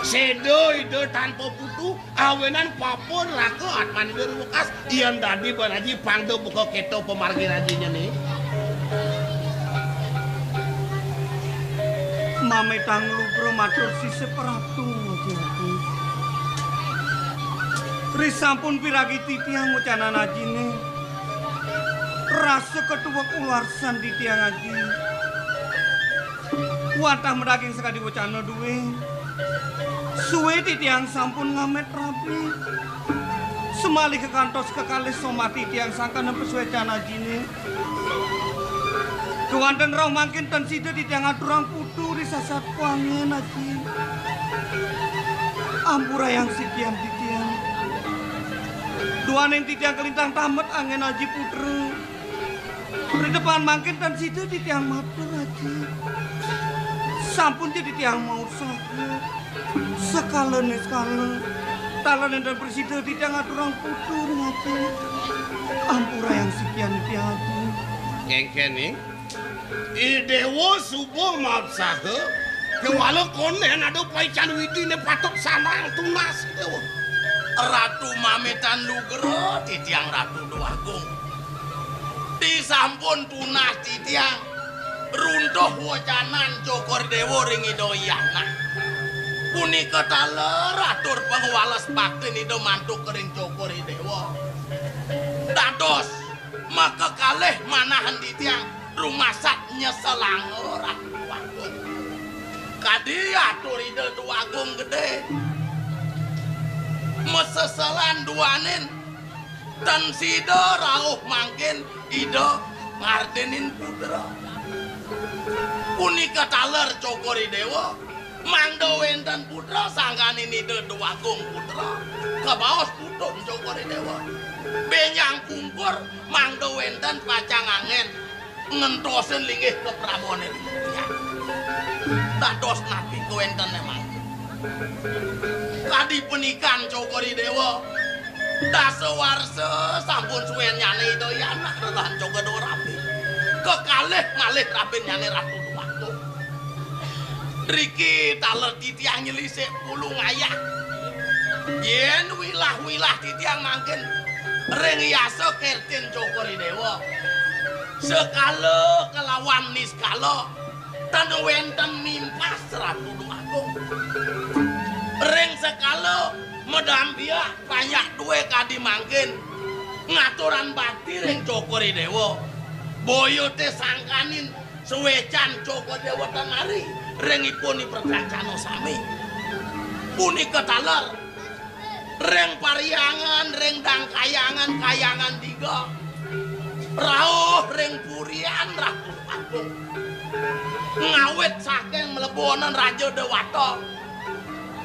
Sedo ide tanpa putu awenan papun raka atman dari bekas ian dadi banaji pangdo buka keto pemargen hajinya nih. Mame tanglu bro matur sise peratu hati-hati. Risampun piragi titiang ucanan ajine. Rasa ketuak ularsan di tiang aji. Wantah medaging sekadi wacana duwe. Suwe di tiang sampun ngamet rabi. Semali ke kantos kekalis somati tiang sangka nempe suwe cana ajine. Kewanten rau mangkin tan sida di tiang aturang putu risasat kuangin aji. Ampura yang sikian di tiang. Dua neng titiang kelintang tamat angin aji putra. Di depan mangkin dan situ di tiang matur aji. Sampun di tiang mau sakit. Sekala nih sekala. Talan dan presiden di tiang aturang putur aji. Ampura yang sekian di aji. Ngengkene. Idewo subuh maaf sahe. Kewala konen ada paican widi ne patut sanang tunas dewo. Ratu Mametan Lugero titiang Ratu Duagung. Disampun tunas titiang runtuh wacanan Cokor Dewo ring idoyana. Punika taler atur pengwales bakti ido mantuk kering Cokor Dewo. Dados maka kalih manahan titiang rumasak nyeselang Ratu Duagung. Kadi atur ido Duagung gede. Meseselan duanin dan sido rauh mangkin ido ngardenin putra. Punika taler Cokori Dewa mangdo wenten putra sangkanin ido Duagung putra kebaos putun Cokori Dewa. Benyang kungkur mangdo wenten pacang angin ngentosen linggih ke Prabone ya. Dados napi kewenten emang. Kadi penikan Cokori Dewa dasawarsa sampun suwen nyane itu ya anak relan Cokor Rabi kekalih malih Rabi nyane Ratu Duagung. Riki taler titiang nyelisik pulung ayak yen wilah-wilah titiang mangkin ring yasa kertin Cokori Dewa sekala kelawan niskala tan wenten mimpas Ratu Duagung. Ring sekalo medampia banyak duwe kadi mangkin ngaturan bakti ring Cokori Dewa. Boyo teh sangkanin suwecan Cokor Dewa temari ringipun percacano sami. Punika taler ring pariangan ring dangkayangan kayangan tiga. Rauh ring purian Ratu Agung. Ngawet saking mlebonan Raja Dewata.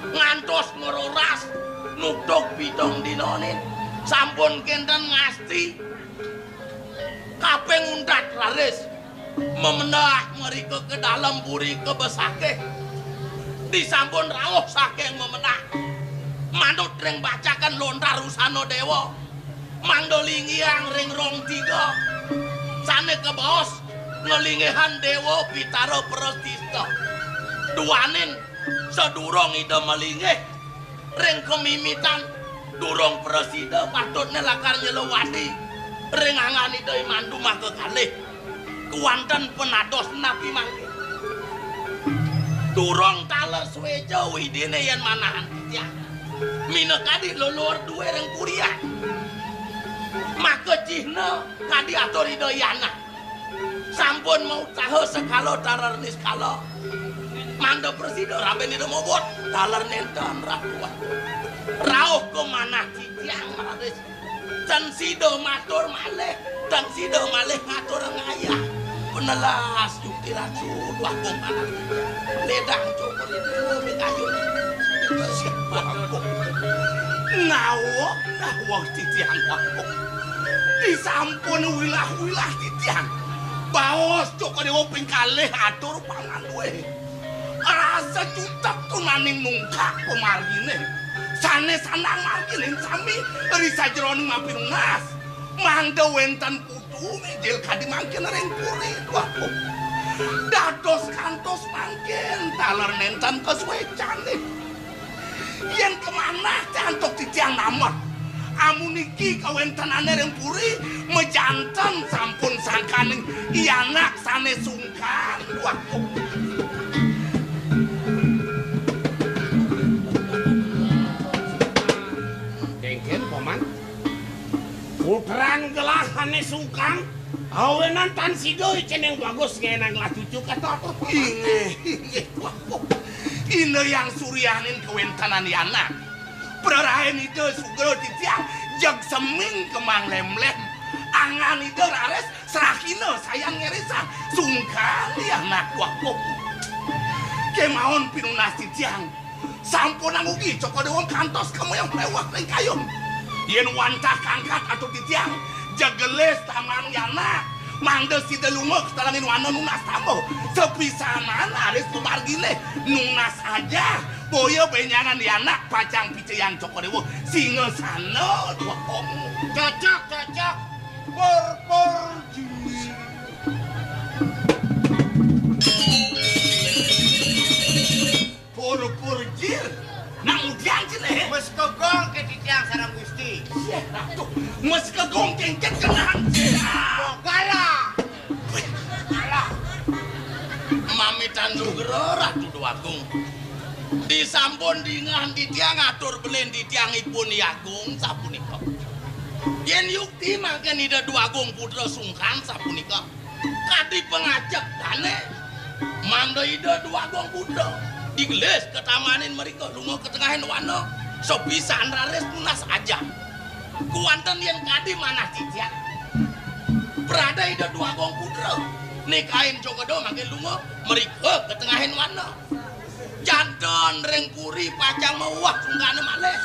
Ngantos ngeroras nukdok bidong dinonin sampun kenten ngasti kapeng undat raris memenah mereka ke dalam puri kebesake disampun rauh saking memenah manut ring bacakan lontar Rusano Dewa mangdolingiang ring rong tiga sane ke bawos ngelingihan Dewa Pitaro Prestista duanin sedurung ide melingih ring kemimitan durung presida patut nelakar nyelewati ring angan ide mandu maka kalih kuanten penados napi mangke durung taler suwejo widine yen manahan titiang Mina kadi lolor duwe reng kuliah. Maka cihna kadi atur idayana. Sampun mau tahu sekalo tarar ni sekalo. Manda presiden raben ida mobot talar nentan rakuat. Rauh ke mana ciciang maris. Dan sido matur maleh. Dan sido maleh ngatur ngaya. Penelas yukti racun wakung mana. Ledang cukur itu mikayun. Siapa wakung. Ngawok ciciang wakung. Disampun wilah-wilah titian. Baos cukup diwoping kalih atur pangan we. Rasa cutak tuh maning nungkak pemargine. Sane sanang margine sami risa jeroning mampir ngas. Mangda wentan putu mijil kadi mangkin ring puri waku. Dados kantos mangkin taler nentan kesuecane. Yen kemana cantok titian namot. Amuniki kawentanane reng puri mejanten sampun sangkaning ianak sane sungkan waku. Kengken paman. Putran gelahane sungkan. Awenan tan sidoi ceneng bagus ngenang lah cucu kata. Inge waku. Ine yang suryanin kawentanan ianak. Perarahan itu sugro titiang jag seming kemang lem-lem. Angan itu rares serakino sayang ngerisa sungkan ya anak waku. Kemauan pinunas titiang. Sampun angugi coko dewang kantos kamu yang mewah neng kayun. Yen wantah kangkat atau titiang jageles taman yana. Mangda si delungo ketalangin wana nunas tambo. Sepisanan aris pemargine nunas aja. Boyo benyangan di anak pacang pice yang cokodewo singa sana dua om. Cocok. Pur-jir. Nang udiang cine. Mes kegong ke titiang sarang Gusti. Iya, ratu. Mes kegong kengket kenang. Bogala. Mami Tanjugro Ratu Duagung. Disampun dingan di tiang atur belen di tiang ipun Yagung sapunika. Yen yukti mangken ida Duagung putra sungkan sapunika. Kadi pengajak dane. Manda ida Duagung putra. Digeles ketamanin mereka lungo ketengahin wano. So bisa anrares punas aja. Kuanten yen kadi manah ciciak. Berada ida Duagung putra. Nikahin cokodo mangken lungo mereka ketengahin wano. Janton reng puri pacang mewah sungkane malih.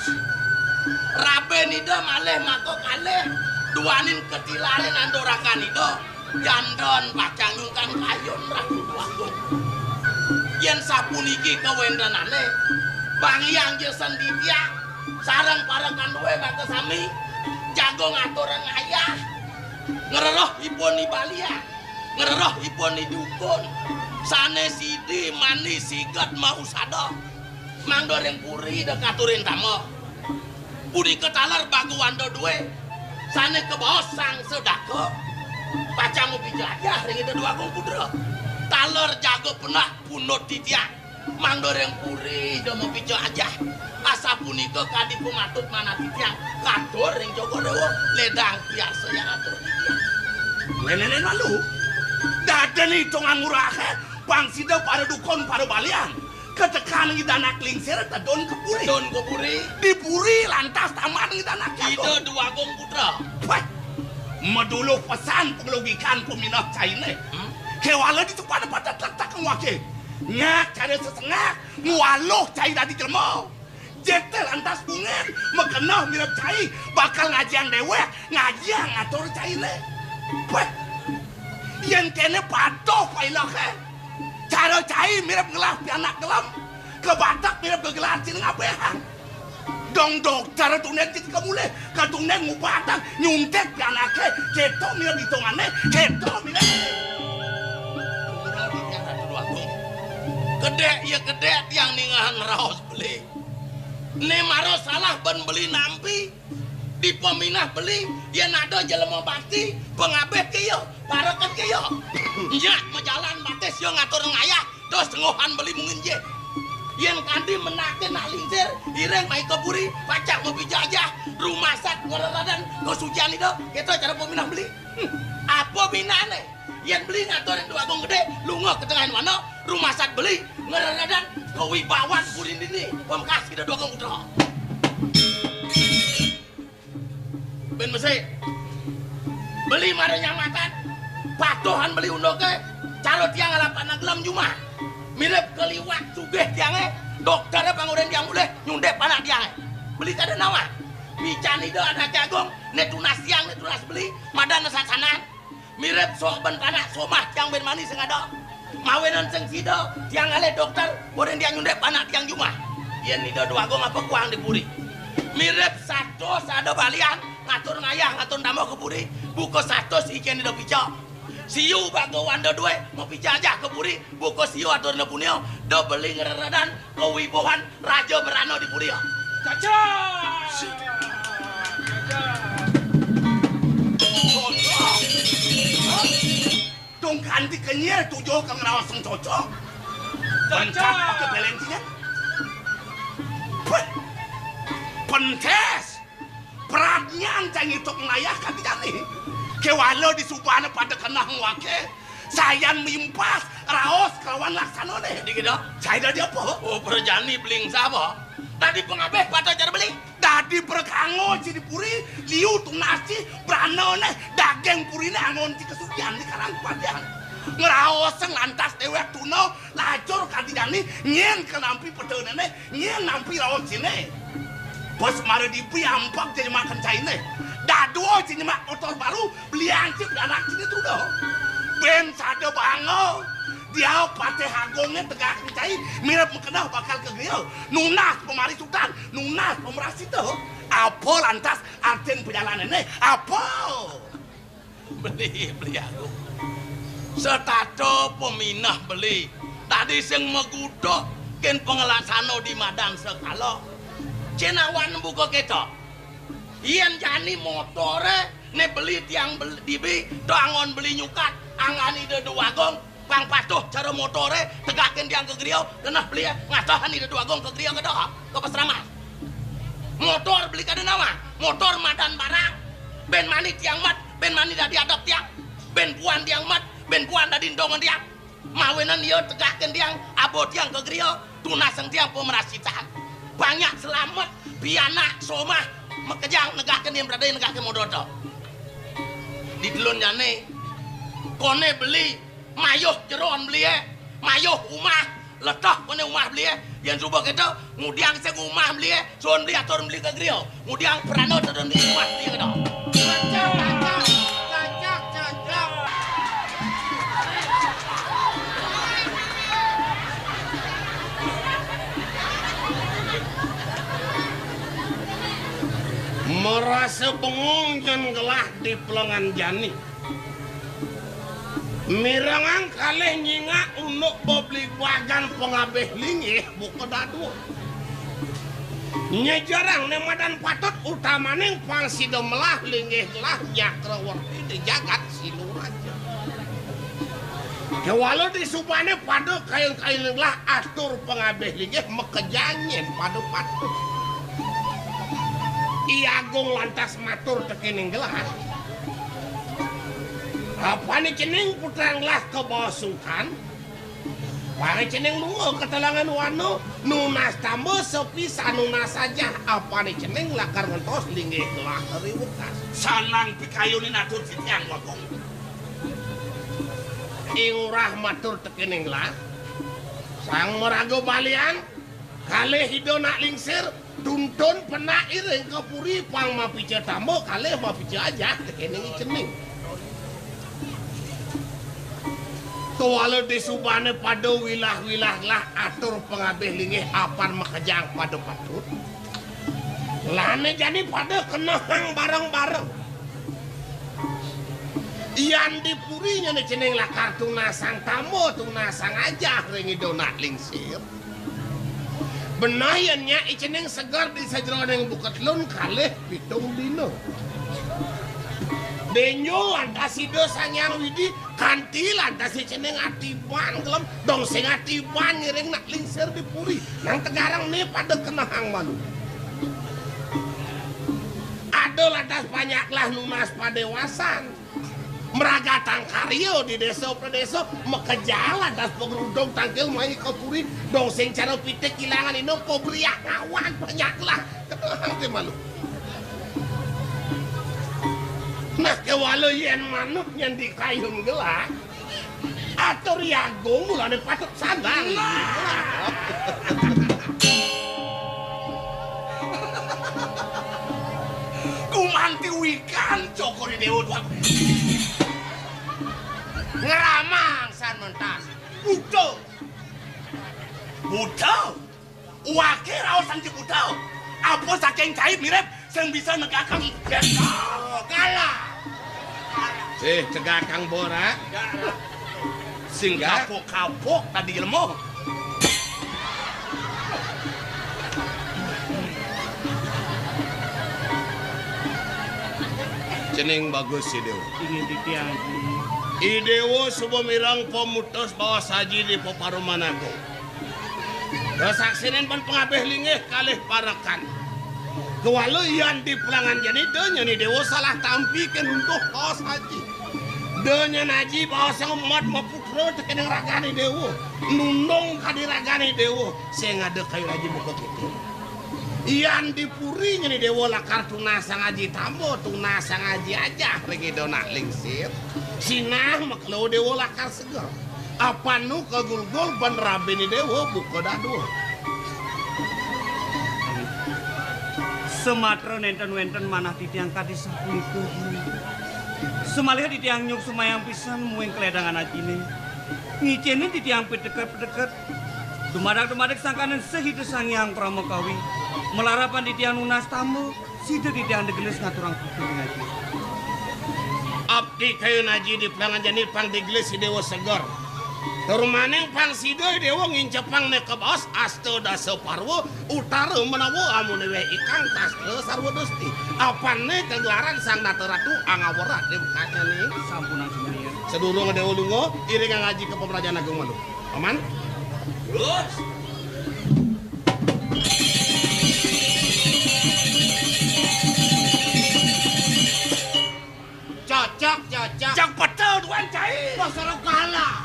Raben ida malih mako kalih. Duanin ketilaren andorakan ida. Janton pacang nyungkan kayun Ratu Duagung. Yen sapuniki kawendanane Bangyang jesen ditia sareng parakan duwe maka sami jago ngatur ngayah. Ngereroh ipun ibalia. Ngereroh ipun dukun. Sane sidi manis sigat mau sada. Mangdo reng puri dekaturin tamo. Puri ketalar bagu wando duwe. Sane kebos sang sedako. Pacamu bijajah ring ida Duagung putra. Taler jago penah punut titiang. Mangdo reng puri ida mau bijajah. Asa punika kadi pumatut mana titiang. Kadur ring Jogodewo ledang biasa yang atur titiang. Lenen lalu. Daden hitungan murah pangsida pada dukun pada balian. Ketekan idanak lingsir tadon kepuri. Don kepuri. Dipuri lantas taman idanak Ida Duagung putra. Wah, medulu pesan pengelogikan peminat China. Kewala itu pada tak ngwake. Nyak cari sesengak ngualoh cai tadi jelmo. Jete lantas bungen mekenah mirip cai bakal ngajiang dewe ngajiang ngatur China. Wah, yang kene patuh pailah cara cai mirip ngelah pianak gelam. Kebatak mirip gegelan cing ngabehan. Dong dokter tunen cik kemule katunen ngubatang nyuntek pianake ceto mirip hitungane ceto mirip. Gede yang ningahan raos beli. Ne maro salah ben beli nampi. Di peminah beli yen ada jelema bakti pengabeh kieu paraket kieu. Nya majalan bates yo ngatur ngayah dos ngohan beli mungkin je. yen kandi menake nak lingsir ireng mai keburi pacak mau bijajah rumah sak ngeradan kesucian itu kita cara peminah beli apa binane yen beli ngatorin dua gong gede lunga ke tengah mana rumah sak beli ngeradan kewibawan burin ini pemkas kita dua gong udah ben mesti beli mare nyamatan patuhan beli undoke calo tiang alapan gelam jumah mirip keliwat sugih tiangnya dokternya panguren tiang boleh nyundep anak tiangnya beli kada nawa bican itu anak jagung netunas tiang netunas beli madan sasanan mirip sok ben panak somah tiang ben manis ngado mawenan seng sido tiang ale dokter boren tiang nyundep anak tiang jumah yen itu dua gong apa kuang dipuri mirip satu sado balian ngatur ngayah ngatur tamu keburi buku satu ikan itu picok siu bago wanda dua mau pica aja keburi buku siu atur nepunio do beli ngeradan kewibohan raja berano di puri Caca. Dong ganti kenyir tujuh kang rawaseng cocok. Caca. Pakai belensinya. Pentes. Peratnya ancang itu ngayah kan tidak nih. Kewalo di subana pada kena wake sayan mimpas raos kawan laksana deh di gitu saya dari apa oh perjani beling sapa tadi pengabeh pada cara beli dadi berkango di puri liu tunasi brano nih daging puri nih angon di kesucian di karang padang ngeraos lantas dewek tuno lacur kadidani nyen kenampi pedene nih nyen nampi raos sini bos mare di pi ampak jadi makan caine Daduo cinyemak motor baru beli ancip anak sini tuh doh. Ben sado bango. Dia pate hagongnya tegak kencai mirip mengenal bakal ke grill. Nunas pemari sultan, nunas pemeras itu. Apa lantas arten perjalanannya? Apa? Beli aku. Setato peminah beli. Tadi sing megudok ken pengelasano di madang sekalo. Cenawan buka ketok. Iyan jani motore ne beli tiang beli dibi doangon beli nyukat angani de dua gong pang patuh cara motore tegakin tiang ke griau kenah beli ngatahan ide dua gong ke griau ke doa ke pasramas motor beli kada nawa motor madan barang ben mani tiang mat ben mani dah diadap tiang ben puan tiang mat ben puan dah dindongan tiang mawenan dia tegakin tiang abo tiang ke griau tunaseng tiang pemerasitan banyak selamat piana somah makejang negahkan yang berada negahkan modoto di delon jane kone beli mayuh jeron beli mayuh umah letah kone umah beli yang coba kita ngudiang seng umah beli soon beli atau beli ke griau ngudiang perano dan di umah beli ke dong Cocok. merasa bengong dan gelah di pelengan jani mirangan kalih nyingak unuk bobli wagan pengabeh lingih buka dadu nyejarang nemadan patut utamaning pangsido melah lingih lah nyakrawarti di jagat silu raja kewalau di subane pada kain-kain lah atur pengabeh lingih mekejangin pada patut Iagong lantas matur tekening gelas. Apa ni cening putrang lah ke bawah sultan? Pare cening lungo ketelangan wano nunas tambah sepisa nunas saja. Apa ni cening lakar ngentos linggih gelah riwukas. Sanang pikayunin atur sitiang wakong. Ingurah matur tekening lah. Sang merago balian kalih hidona lingsir tuntun pena iring ke puri pang mapica tamu kalih mapica aja tekening cening tuwala di subane pada wilah-wilah lah atur pengabeh lingih apar makejang pada patut lane jadi pada kenahang bareng-bareng iyan di purinya ni cening lah kartu nasang tamu tu nasang aja ringi donat lingsir benayannya iceneng segar di sajroning bukat lun kalih pitung dino Denyo lantas si Sanyang Widi kanti lantas si ceneng atiban gelem dong sing atiban nyering nak lingser di puri nang tegarang nih pada kenahang malu. Ada lantas banyaklah nunas padewasan. Meraga tangkario di desa desa mekejalan das pengerudong tangkil mai ke puri dong sing cara pitik kilangan ino pobriak awan banyaklah kenahang teh malu. Nah kewalo yen manuk yang dikayun gelak atau riagung mulane patut sadar. Kumanti wikan cokori dewa dua Ngeramang san mentas. budal budal wakil rawasan di budal apa saking cair mirip yang bisa negakang Kalah. cegah Kang Bora sing kapok-kapok tadi ilmu ceneng bagus si Dewa ingin ditianggi. Idewo subuh mirang pemutus bawa saji di Poparumanago. Dosaksinen pan pengabeh lingeh kalih parakan. Kewalu yang di pelangan jani denya ni dewo salah tampikan untuk bawa saji. Denya naji bawa sang umat maputro tekeneng ragani dewo. Nundong kadiragani dewo. Saya ngade kayu raji buka gitu. Iyan dipurinya ni dewo lakar tunasang aji tambo tunasang aji aja lagi donak lingsir sinah maklo dewo lakar segar apa nu kagulgul ban rabe ni dewo buka dadu Sematra nenten-wenten manah titiang kadis sapunika. Semalih titiang nyuk sumayang pisan muing kledangan ajine. Ngiceni titiang pedeket-pedeket. Dumadak-dumadak sangkanan sehidu sangyang pramukawi. Melarapan titiang nunas tamu, sida titiang degelis ngaturang kudu ngaji. abdi kayu naji di pelangan jani pang digelis si dewo segar Turmaneng pang sido dewo ngincepang ne kebos asto dasa parwo utara menawo amunewe ikang tas sarwo dosti apane kegelaran sang nateratu angawara di bukanya nih Sampunan semuanya. sedurung dewo lungo iring ngaji ke pemerajaan agung malu aman terus Cocok. cak betul tuan cai Pasal kalah.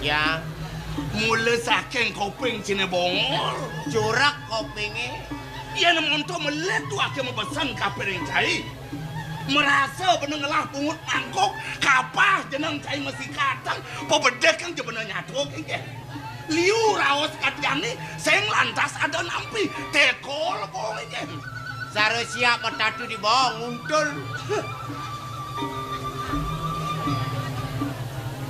Ya, mula saking kopeng cina bongol jurak kopingnya. ia nemonto melet tu akhir mempesan kapering cai merasa benengelah pungut mangkok kapah jenang cai masih katang pobedek kan jebena nyatu kengke liu rawas katiani seng lantas ada nampi tekol pokoknya Sare siap metatu di bawah nguntul.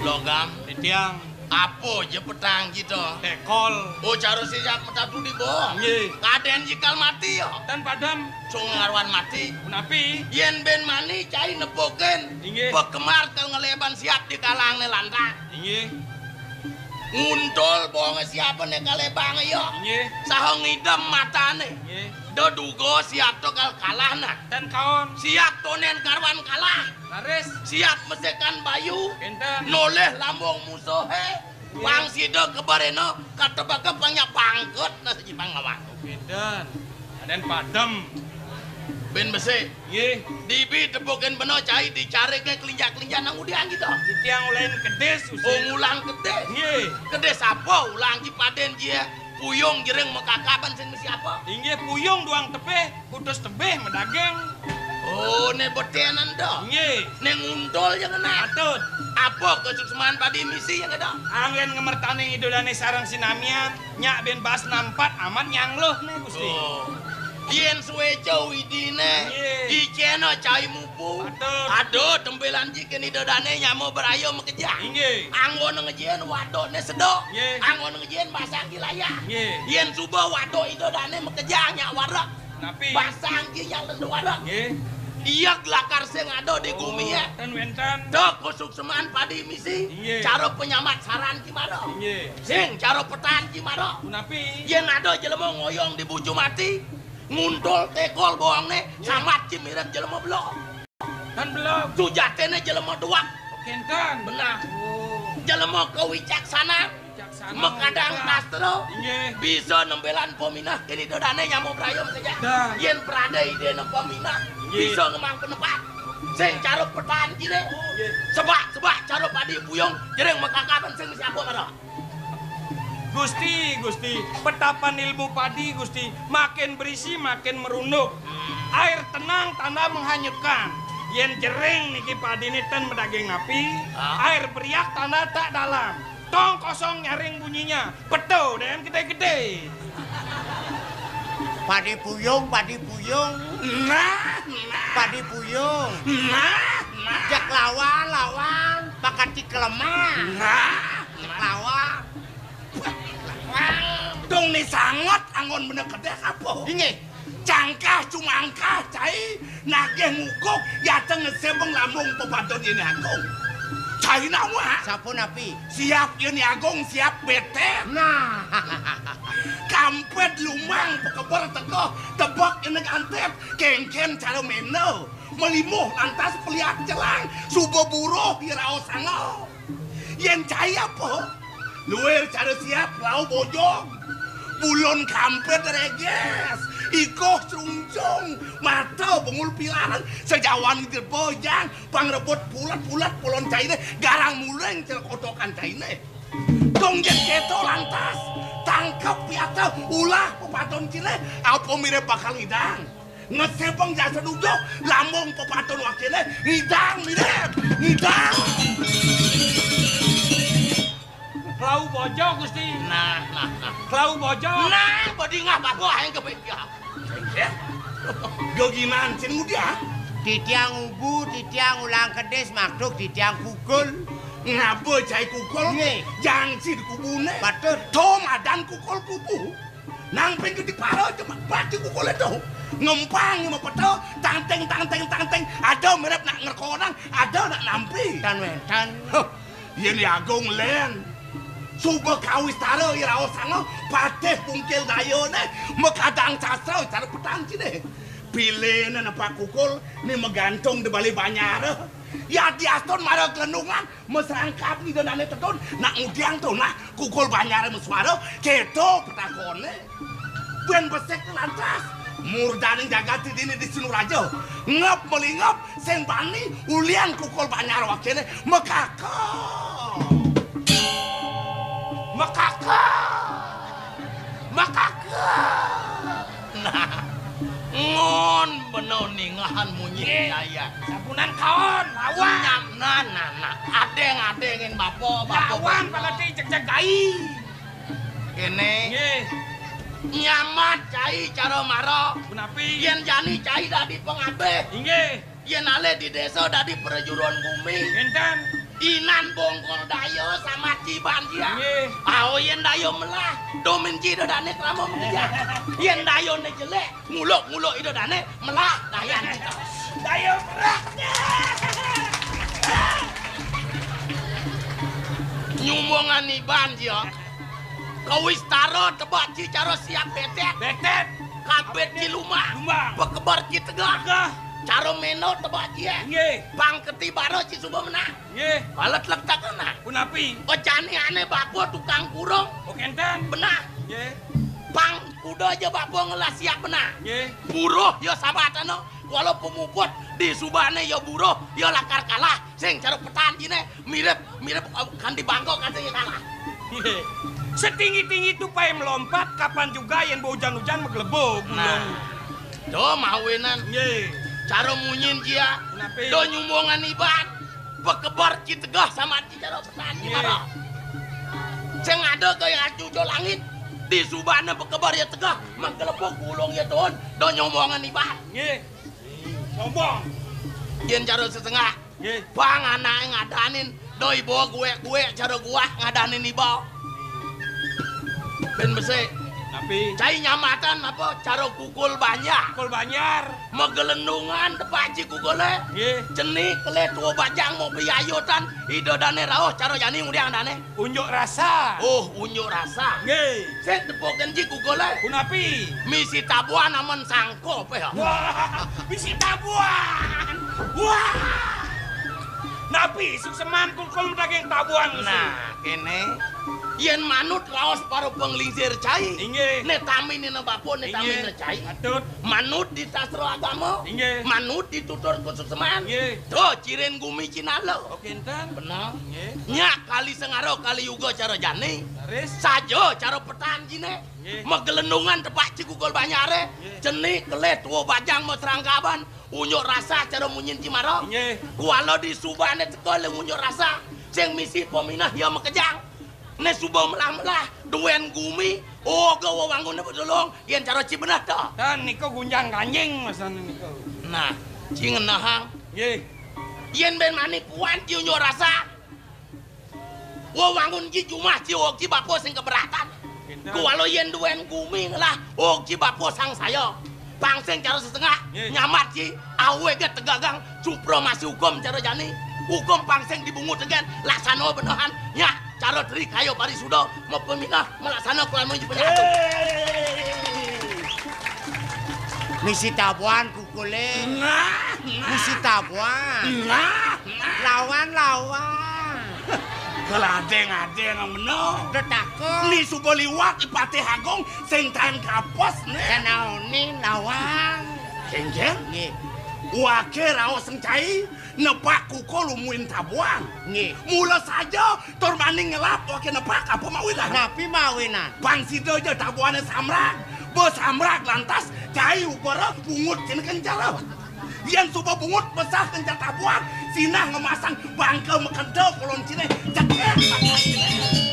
Logam, Titiang, apa je petang gitu? tekol, Oh, cara siap metatu di bawah. Nggih. Kaden jikal mati ya. dan padam. Cung ngarwan mati. Menapi? Yen ben mani cai nepoken. Inggih. Bekemar kal ngeleban siap di kalang ne lantang. Inggih, Nguntul bonge siapa ne kalebang ya. inggih, Sahong idem matane. inggih. Do dugo siap to kal kalah na. Dan kawan, Siap tonen karwan kalah. laris, Siap mesekan bayu. enten. Noleh lambung musuh Pang sida kebareno katebaga pangnya pangkut na si pangawan. Dan, dan padam. Ben besi. Inggih, Dibi tepukin beno cai dicari ke kelinjak-kelinjak nang udian gitu. Titiang ulain kedes Oh usin. ngulang gede. Inggih, Gede sapa ulang ki paden dia. Puyung jereng mekakaban sing siapa? inggih puyung duang tebeh, kudus tebeh medageng. Oh ne botenan do. Inggih, Ne ngundol yang kena. atut. Apa kesukseman padi misi yang ada? Angin ngemertani idolane sarang sinamian, nyak ben bas nampat amat nyangloh nih Gusti. Oh. Yen suwe jauh idine. Iya. Iceno cai mupu. Atur. Aduh tembelan jiken idodane nyamo berayo mekejang. Inggih, Anggon ngejien wadone sedok. Nggih. Anggon ngejien basang kilaya. Nggih. Yen subuh wadok idodane mekejang nyak warak. napi? Basang ki yang lendu warak. Nggih, Iya gelakar sing ado di gumi ya. Ten wenten. Dok kusuk semaan padi misi. Iya. Cara penyamat saran gimana? Iya. Sing cara petan gimana? Kunapi? Yen ado jelema ngoyong di buju mati, nguntul tekol bohongne samat cimirep jelema blok. Kan belum. Sujatene jelema duak. Kenten. Benar. Oh. Jelema kewicaksana. Bijaksana. Mekadang tastro. Iya. Bisa nembelan peminah. Ini dodane nyamuk rayom saja. Dah. Yen prada ide ne peminah. Iya. Bisa ngemang penepat. Sing cara petan kire. Sebak cara padi buyong. Jereng mekakapan sing siapa mana? Gusti, petapan ilmu padi Gusti, makin berisi makin merunduk. Air tenang tanda menghanyutkan. Yen jering niki padi ini ten medaging api, air beriak tanda tak dalam. Tong kosong nyaring bunyinya, pedo dan gede-gede. Padi buyung. Nah. Padi buyung. Nah. Jak lawan. Pakati kelemah. Nah. Jak lawan. Dong ni sangat angon bener kedek apa? Ini. Cangkah cumangkah cai nagih ngukuk yateng ngesembeng lambung pepadon ini agung. Cai nama. Sampun api. Siap ini agung siap bete. Nah. Kampet lumang pekeber tekoh tebak ini antep kengken cara meno melimuh lantas pelihat celang subuh buruh hirau sango yen cai apa luar cara siap lau bojong bulon kampet reges ikoh serungjung mata bengul pilaran sejawan idir bojang pangrebut pulat polon cai garang muleng celak otokan cai dong yen keto lantas tangkap piata ulah pepaton cile apa mirip bakal hidang ngesepeng jasa duduk lambung pepaton wakile hidang mirip hidang Klau bojo Gusti. nah Klau bojo. nah badi ngah bako aing kebeja goginan cin mudia Di tiang ubu, di tiang ulang kedes, makduk di tiang kukul. ngapa cai kukul Nggih. jangsi di kubune Patut. tom adan kukul kubu nang pengke di paro cuma pati kukul itu ngempang mau peto tanteng ada mirip nak ngerkonang ada nak nampi Dan wedan. yen agung len suba kawis taro ira osango pateh pungkil dayone mekadang sastra cara petang cine pilih napa kukul ni megantung di bali banyar ya di aston maro kelendungan mesrangkap ni donane tetun nak ngudiang tuh nah kukul banyar meswaro keto petakone ben besek lantas murdane jagati dini di Sinuraja ngep melingap sing bani ulian kukul banyar wakene makaka nah ngon beno ningahan munyi nyaya Sabunan kaon, lawan. nyamnan nah adeng-adengin bapo Lawan palati cek-cek gai. kene Nggih. nyamat cai cara maro Kunapi? yen jani cai dadi pengabe Inggih. yen ale di desa dadi perjuruan bumi Enten. inan bongkol dayo sama ciban dia Nggih. ao yen dayo melah domin cido dane kramo mengeja yen dayo ne jelek nguluk ido dane melah dayan kita Dayo berat. nyumbongan iban dia kawis taro tebak ci cara siap betek Betet. kabet ci lumah Lumah. pekebar ci tegak cara meno tebak dia Nggih. pang ketibaro ci suba menang Nggih. balet lektak kena Kunapi? ojane ane bapo tukang kurung Oh kenten. benah Nggih. pang kuda aja bapo ngelas siap benah Nggih. buruh ya sabatano walau pemuput di subane ya buruh ya lakar kalah sing cara petan gini mirip kan di Bangkok katanya kalah Nggih. Setinggi-tinggi tupai melompat, kapan juga yang hujan-hujan megelebuk. nah do mawinan Nggih. cara munyin dia Kunapi? do nyumbongan iban bekebar ci tegah sama ci cara petan gimana sing ada gaya cuco langit di subane bekebar ya tegah menggelepuk gulung ya tuan do nyumbongan iban Nggih. Sombong. yen cara setengah Nggih. bang anak ngadanin doi bawa gue cara gua ngadanin iba ben bese Napi? Cai nyamatan apa cara kukul banyak. Kul Banyar. Megelendungan depak ci kukule. Nggih. Cenik kele tua bajang mau biayotan. Ido dane rauh cara jani undiang dane. Unjuk rasa. Oh, unjuk rasa. Nggih. Set depoken ci kukule. Kunapi? Misi tabuan aman sangkop ya. Wah, bisi tabuan. Wah. Napi sukseman kul daging tabuan. Nah, kene yen manut raos para penglingsir cai. Inggih. Ne tamine bapo ne tamine cai. Atut. Manut di sastra agama. Inggih. Manut ditutur kusukseman. Inggih. Tuh ciren gumi cinalo. Oke enten. Benar. Nggih. Nya kali sengaro kali yuga cara jani. Taris. Sajo cara petan jine. Nggih. Megelendungan tepak cikukul banyare. Nggih. Cenik kelet tua bajang mau serangkaban. Unyuk rasa cara munyin cimaro. Nggih. Kualo di subane tekole unyuk rasa. Sing misi peminah ya mekejang. Ne suba melah-melah duen gumi. Oh gawa wangun betulung. Yen cara cibenah dah. Dan niko gunjang kanjing masane niko. Nah, cing nahang. Nggih. Yen ben mani puan ci unyuk rasa. Wo wangun ci cuma ci ci bapo sing keberatan. Kualo yen duen gumi lah. Oh ci bapo sang saya. Pangseng cara setengah. Nyamat ci awe ge tegagang supremasi hukum cara jani. Hukum pangseng dibungut tegen laksana benehan. Nya cara teri kayo pari sudo mau peminah melaksana kelan menuju penyatu. Misi tabuan kukule. Nah, Misi tabuan. nah. Lawan. Keladeng-adeng meno. Detakun. Ni subo liwat ipate hagong sing tan kapos ne. Kanaoni lawan. Kenjen. Nggih. Wake raos sencai nepak kukul umuin tabuan. Nggih. Mula saja tur maning ngelap wake nepak apa mawinan. Napi mawinan. Bang sido aja tabuannya samrak. Bos samrak lantas cai ukara bungut kene kencara. Yang suba bungut besar kencar tabuan sinah ngemasang bangke mekendo kolon cine cekek.